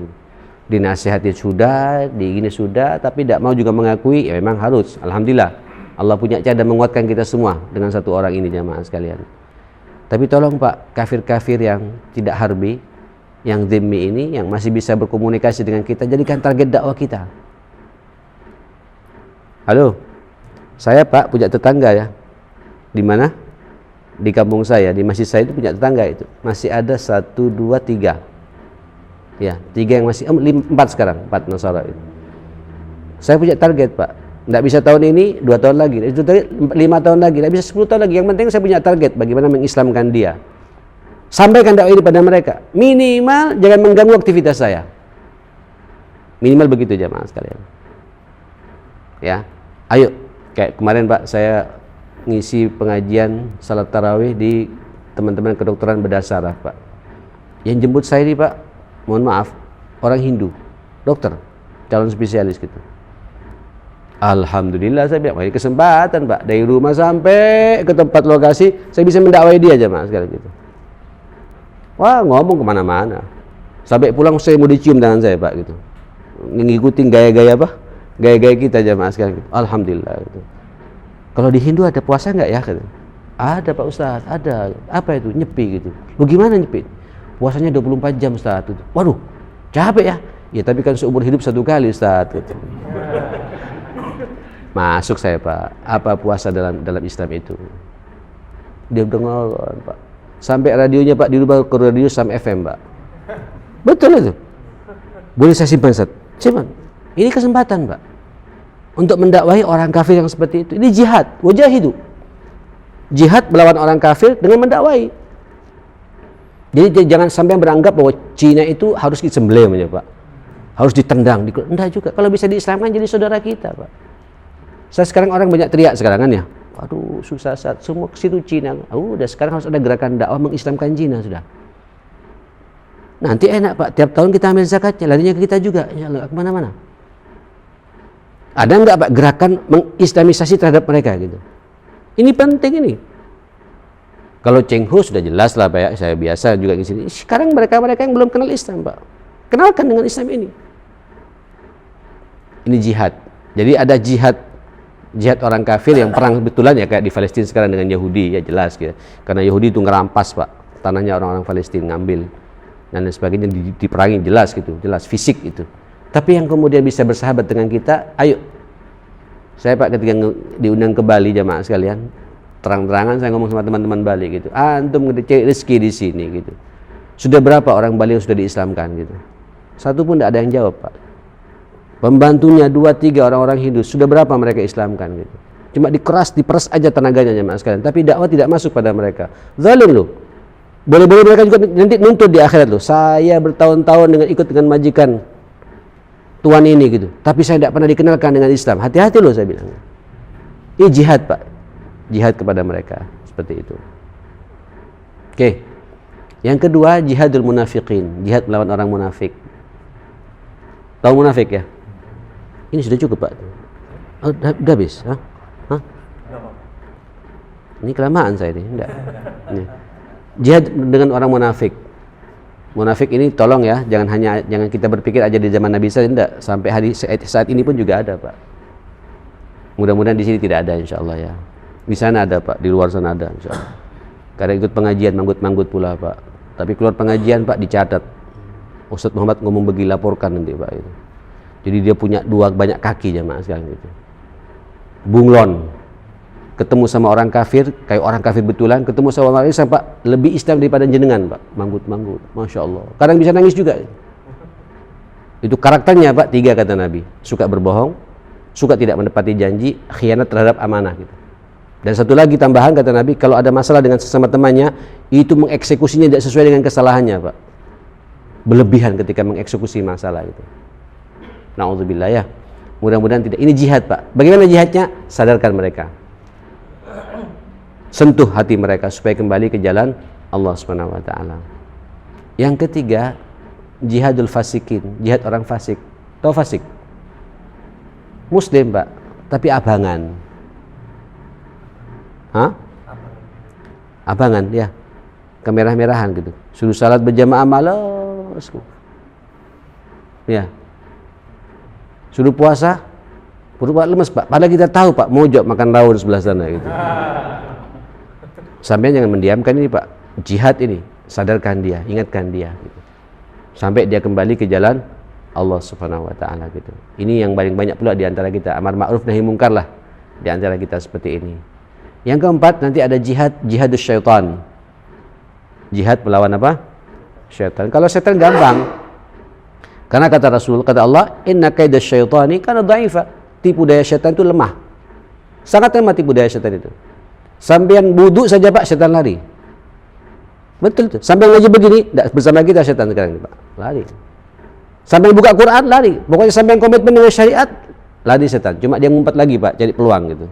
Dinasihati sudah, digini sudah, tapi tidak mau juga mengakui, ya memang harus. Alhamdulillah, Allah punya cara menguatkan kita semua dengan satu orang ini, jamaah sekalian. Tapi tolong Pak, kafir-kafir yang tidak harbi, yang zimmi ini, yang masih bisa berkomunikasi dengan kita, jadikan target dakwah kita. Halo, saya Pak punya tetangga ya. Di mana? Di kampung saya, di masjid saya itu punya tetangga itu. Masih ada 1, 2, 3. Ya, 3 yang masih 4 sekarang, 4 Nasara itu. Saya punya target Pak. Tidak bisa tahun ini, 2 tahun lagi, 5 tahun lagi, tidak bisa 10 tahun lagi. Yang penting saya punya target bagaimana mengislamkan dia. Sampaikan dakwah ini pada mereka. Minimal jangan mengganggu aktivitas saya. Minimal begitu jamaah sekalian. Ya. Ayo, kayak kemarin Pak, saya ngisi pengajian salat tarawih di teman-teman kedokteran berdasar Pak. Yang jemput saya ini Pak, mohon maaf, orang Hindu, dokter, calon spesialis gitu. Alhamdulillah saya bilang, ini kesempatan Pak, dari rumah sampai ke tempat lokasi, saya bisa mendakwai dia aja Mas, sekali gitu. Wah, ngomong kemana-mana. Sampai pulang saya mau dicium tangan saya Pak gitu. ngikutin gaya-gaya apa? Gaya-gaya kita jamaah sekarang. Alhamdulillah. Gitu. Kalau di Hindu ada puasa nggak ya? Ada Pak Ustaz, ada. Apa itu? Nyepi gitu. Lu gimana nyepi? Puasanya 24 jam Ustaz. Waduh, capek ya? Ya tapi kan seumur hidup satu kali Ustaz. Gitu. Masuk saya Pak. Apa puasa dalam Islam itu? Dia dengar Pak. Sampai radionya Pak dirubah ke radio Sam FM Pak. Betul itu. Boleh saya simpan Ustaz? Simpan. Ini kesempatan Pak. Untuk mendakwahi orang kafir yang seperti itu. Ini jihad. Wajahidu. Jihad melawan orang kafir dengan mendakwahi. Jadi jangan sampai beranggap bahwa Cina itu harus disembelih ya Pak. Harus ditendang. Enggak juga. Kalau bisa diislamkan jadi saudara kita Pak. Saya sekarang orang banyak teriak sekarang kan ya. Aduh susah saat semua ke situ Cina. Udah sekarang harus ada gerakan dakwah mengislamkan Cina sudah. Nanti enak Pak. Tiap tahun kita ambil zakatnya. Larinya ke kita juga. Ya Allah kemana-mana. Ada enggak Pak gerakan mengislamisasi terhadap mereka gitu. Ini penting ini. Kalau Cheng Ho sudah jelas lah Pak ya, saya biasa juga di sini. Sekarang mereka yang belum kenal Islam Pak, kenalkan dengan Islam ini. Ini jihad. Jadi ada jihad orang kafir yang perang betulan ya kayak di Palestina sekarang dengan Yahudi ya jelas gitu. Karena Yahudi itu ngerampas Pak tanahnya orang-orang Palestina, ngambil dan sebagainya diperangi jelas gitu, jelas fisik itu. Tapi yang kemudian bisa bersahabat dengan kita, ayo. Saya Pak ketika diundang ke Bali jamaah sekalian, terang-terangan saya ngomong sama teman-teman Bali gitu. Antum cari rezeki di sini gitu. Sudah berapa orang Bali yang sudah diislamkan gitu? Satu pun tidak ada yang jawab Pak. Pembantunya 2-3 orang-orang Hindu, sudah berapa mereka islamkan gitu? Cuma diperas aja tenaganya jamaah sekalian. Tapi dakwah tidak masuk pada mereka. Zalim loh. Boleh-boleh mereka juga nanti nuntut di akhirat loh. Saya bertahun-tahun dengan ikut dengan majikan tuan ini gitu, tapi saya tidak pernah dikenalkan dengan Islam. Hati-hati loh saya bilang. Ini jihad Pak, jihad kepada mereka seperti itu. Oke. Yang kedua jihadul munafiqin, jihad melawan orang munafik. Tahu munafik ya? Ini sudah cukup Pak. Oh, udah habis? Hah? Ini kelamaan saya ini. Enggak. Ini. Jihad dengan orang munafik. Munafik ini tolong ya, jangan kita berpikir aja di zaman Nabi saja, enggak, sampai saat ini pun juga ada Pak. Mudah-mudahan di sini tidak ada insyaallah ya. Di sana ada Pak, di luar sana ada insyaallah. Karena ikut pengajian manggut-manggut pula Pak. Tapi keluar pengajian Pak dicatat. Ustaz Muhammad ngomong begini laporkan nanti Pak itu. Jadi dia punya banyak kaki jamaah sekarang gitu. Bunglon. Ketemu sama orang kafir, kayak orang kafir betulan, ketemu sama orang Islam Pak, lebih Islam daripada jenengan Pak, manggut-manggut, Masya Allah. Kadang bisa nangis juga. Itu karakternya Pak, 3 kata Nabi, suka berbohong, suka tidak menepati janji, khianat terhadap amanah gitu. Dan satu lagi tambahan kata Nabi, kalau ada masalah dengan sesama temannya, itu mengeksekusinya tidak sesuai dengan kesalahannya Pak. Berlebihan ketika mengeksekusi masalah itu. Na'udzubillah ya. Mudah-mudahan tidak. Ini jihad Pak. Bagaimana jihadnya? Sadarkan mereka. Sentuh hati mereka supaya kembali ke jalan Allah Subhanahu wa taala. Yang ketiga, jihadul fasikin, jihad orang fasik. Tahu fasik? Muslim, Pak, tapi abangan. Hah? Abangan, ya. Kemerah-merahan gitu. Suruh salat berjamaah malas. Ya. Suruh puasa berubah lemes, Pak. Padahal kita tahu, Pak, mojok makan rawon sebelah sana gitu. Sampai jangan mendiamkan ini Pak, jihad ini, sadarkan dia, ingatkan dia gitu. Sampai dia kembali ke jalan Allah Subhanahu wa taala gitu. Ini yang paling banyak pula di antara kita, amar ma'ruf nahi mungkar lah di antara kita seperti ini. Yang keempat nanti ada jihadus syaitan. Jihad melawan apa? Syaitan. Kalau setan gampang. Karena kata Rasul, kata Allah, inna kaidas syaitani kana dha'ifa. Tipu daya syaitan itu lemah. Sangat lemah tipu daya syaitan itu. Sampai wudu saja Pak, setan lari. Betul tuh. Sampai ngaji begini, enggak bersama kita setan sekarang Pak. Lari. Sampai buka Quran lari. Pokoknya sampai komitmen dengan syariat lari setan. Cuma dia ngumpet lagi Pak, cari peluang gitu.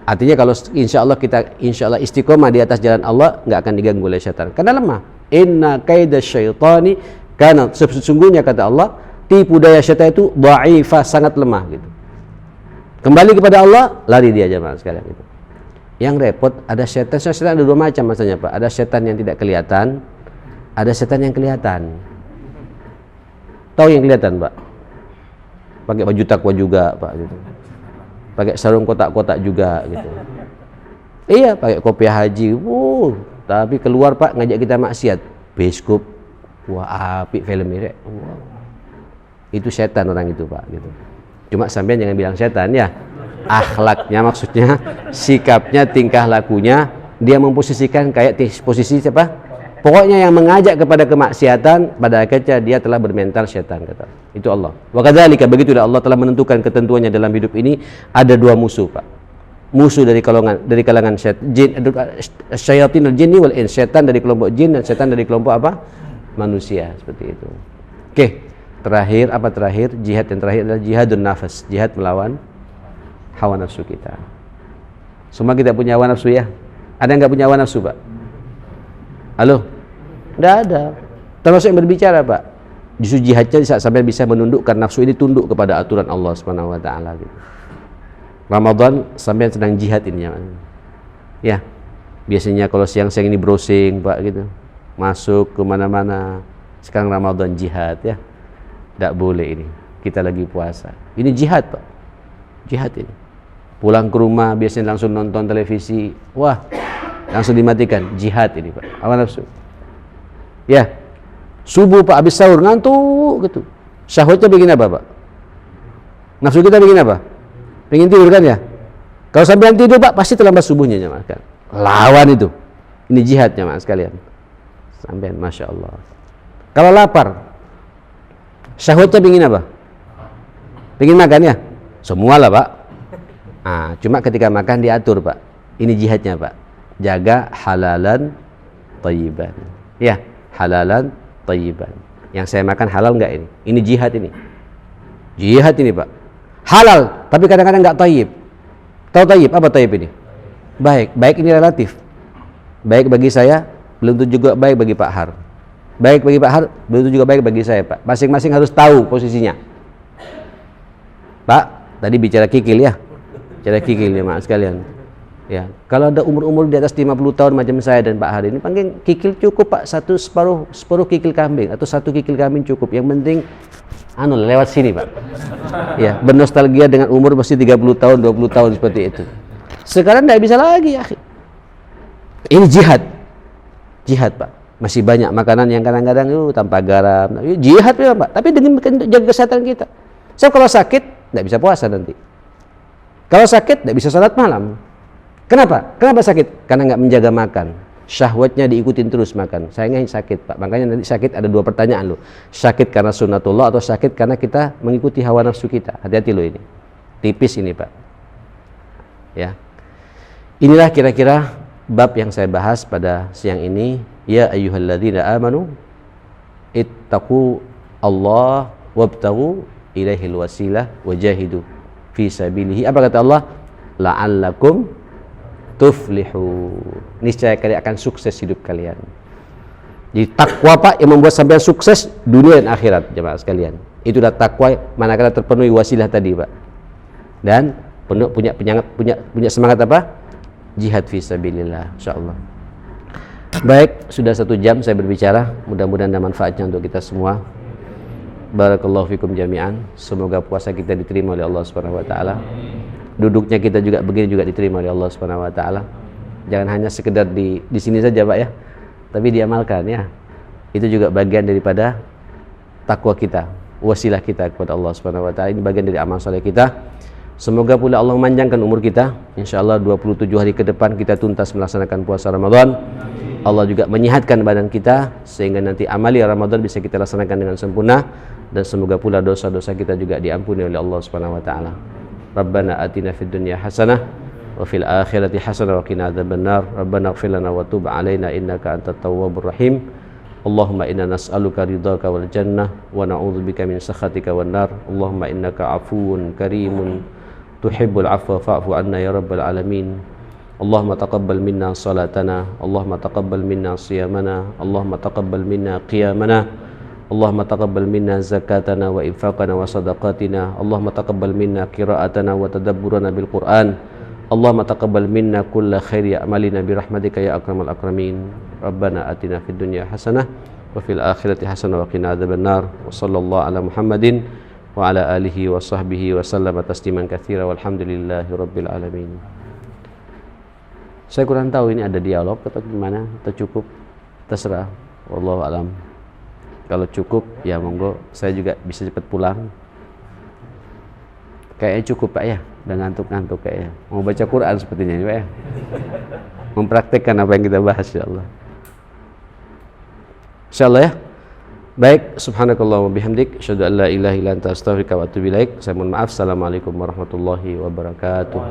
Artinya kalau insya Allah istiqomah di atas jalan Allah, nggak akan diganggu oleh setan. Karena lemah. Inna kaidas syaitani, karena sesungguhnya kata Allah, tipu daya syaitan itu dhaifah, sangat lemah gitu. Kembali kepada Allah, lari dia jemaah sekalian itu. Yang repot ada setan ada 2 macam masanya Pak. Ada setan yang tidak kelihatan, ada setan yang kelihatan. tahu yang kelihatan, Pak. Pakai baju takwa juga, Pak, gitu. Pakai sarung kotak-kotak juga, gitu. Iya, pakai kopiah haji. Tapi keluar, Pak, ngajak kita maksiat. Bioskop. Wah, apik film ini. Wow. Itu setan orang itu, Pak, gitu. Cuma sampean jangan bilang setan ya. Akhlaknya maksudnya, sikapnya, tingkah lakunya, dia memposisikan kayak posisi siapa? Pokoknya yang mengajak kepada kemaksiatan, pada akhirnya dia telah bermental setan, kata. Itu Allah. Wa kadzalika, begitulah Allah telah menentukan ketentuannya dalam hidup ini. Ada dua musuh, Pak. Musuh dari kalangan syaitan al-jinni wal ins, setan dari kelompok jin dan setan dari kelompok apa? Manusia, seperti itu. Oke, terakhir apa terakhir? Jihad yang terakhir adalah jihadun nafas, jihad melawan hawa nafsu kita. Semua kita punya hawa nafsu ya? Ada yang nggak punya hawa nafsu, Pak? Halo? Nggak ada. Termasuk yang berbicara, Pak. Justru jihadnya sampai bisa menundukkan nafsu ini tunduk kepada aturan Allah Subhanahu wa taala gitu. Ramadan sampai sedang jihad ini ya. Biasanya kalau siang-siang ini browsing, Pak, gitu. Masuk ke mana-mana. Sekarang Ramadan jihad ya. Nggak boleh ini. Kita lagi puasa. Ini jihad, Pak. Jihad ini. Pulang ke rumah biasanya langsung nonton televisi. Wah, langsung dimatikan. Jihad ini, Pak. Hawa nafsu. Ya. Subuh, Pak, habis sahur ngantuk gitu. Syahwatnya bikin apa, Pak? Nafsu kita bikin apa? Pengen tidur kan ya? Kalau sampai tidur, Pak, pasti terlambat subuhnya, jemaah sekalian. Lawan itu. Ini jihad, jemaah sekalian. Sampai, Masya Allah. Kalau lapar, syahwatnya pengen apa? Pengen makan ya? Semua lah, Pak. Cuma ketika makan diatur, Pak. Ini jihadnya, Pak. Jaga halalan thayyiban. Ya, halalan thayyiban. Yang saya makan halal enggak ini? Ini jihad ini. Jihad ini, Pak. Halal, tapi kadang-kadang enggak thayyib. Tahu thayyib? Apa thayyib ini? Baik. Baik ini relatif. Baik bagi saya, belum tentu juga baik bagi Pak Har. Baik bagi Pak Har, belum tentu juga baik bagi saya, Pak. Masing-masing harus tahu posisinya. Pak, tadi bicara kikil ya. Bicara kikil ya, Mas sekalian. Ya, kalau ada umur-umur di atas 50 tahun macam saya dan Pak Har ini, panggil kikil cukup, Pak. Separuh kikil kambing atau satu kikil kambing cukup. Yang penting lewat sini, Pak. Ya, bernostalgia dengan umur masih 30 tahun, 20 tahun seperti itu. Sekarang tidak bisa lagi, ya. Ini jihad. Jihad, Pak. Masih banyak makanan yang kadang-kadang tanpa garam. Jihad ya, Pak. Tapi dengan jaga kesehatan kita. So, kalau sakit tidak bisa puasa nanti. Kalau sakit tidak bisa salat malam. Kenapa? Kenapa sakit? Karena nggak menjaga makan. Syahwatnya diikutin terus makan. Sayangnya sakit, Pak. Makanya nanti sakit ada dua pertanyaan loh. Sakit karena sunnatullah atau sakit karena kita mengikuti hawa nafsu kita. Hati-hati loh ini. Tipis ini, Pak. Ya. Inilah kira-kira bab yang saya bahas pada siang ini. Ya ayyuhalladzina amanu ittaqu Allah wabtaghu ilaihil wasilah wajahidu fi sabilihi. Apa kata Allah? La'allakum tuflihu. Niscaya kalian akan sukses hidup kalian. Jadi takwa, Pak, yang membuat sampai sukses dunia dan akhirat, jemaah sekalian. Itulah takwa manakala terpenuhi wasilah tadi, Pak. Dan punya semangat apa? Jihad fi sabilillah, insyaallah. Baik, sudah 1 jam saya berbicara. Mudah-mudahan ada manfaatnya untuk kita semua. Barakallahu fikum jami'an. Semoga puasa kita diterima oleh Allah Subhanahu wa taala. Duduknya kita juga begini juga diterima oleh Allah Subhanahu wa taala. Jangan hanya sekedar di sini saja, Pak ya. Tapi diamalkan ya. Itu juga bagian daripada takwa kita, wasilah kita kepada Allah Subhanahu wa taala. Ini bagian dari amal saleh kita. Semoga pula Allah memanjangkan umur kita. Insyaallah 27 hari ke depan kita tuntas melaksanakan puasa Ramadan. Allah juga menyehatkan badan kita sehingga nanti amali Ramadan bisa kita laksanakan dengan sempurna, dan semoga pula dosa-dosa kita juga diampuni oleh Allah Subhanahu wa taala. Rabbana atina fid dunya hasanah wa fil akhirati hasanah wa qina adzabannar. Rabbana ighfir lana wa tub 'alaina innaka antat tawwabur rahim. Allahumma inna nas'aluka ridhaka wal jannah wa na'udzubika min sakhatika wan nar. Allahumma innaka 'afuwun karimun tuhibbul 'afwa fa'fu 'anna ya rabbal alamin. Allahumma taqabbal minna salatana, Allahumma taqabbal minna siyamana, Allahumma taqabbal minna qiyamana, Allahumma taqabbal minna zakatana wa infaqana wa sadaqatina, Allahumma taqabbal minna qira'atana wa tadabburana bil Qur'an, Allahumma taqabbal minna kulla khairi a'malina bi rahmatika ya akramal akramin. Rabbana atina fid dunya hasanah wa fil akhirati hasanah wa qina adzabannar. Wa sallallahu ala Muhammadin wa ala alihi wa sahbihi wa sallama tasliman katsira walhamdulillahi rabbil alamin. Saya kurang tahu ini ada dialog atau gimana, atau cukup, terserah, wallahu alam. Kalau cukup ya monggo, saya juga bisa cepat pulang. Kayaknya cukup Pak ya, udah ngantuk-ngantuk kayaknya. Mau baca Quran sepertinya ini Pak ya. Mempraktekkan apa yang kita bahas insyaallah. Insyaallah ya. Baik, subhanakallah wa bihamdik, asyhadu an la ilaha illa anta astaghfiruka wa atubu ilaik. Saya mohon maaf. Assalamualaikum warahmatullahi wabarakatuh.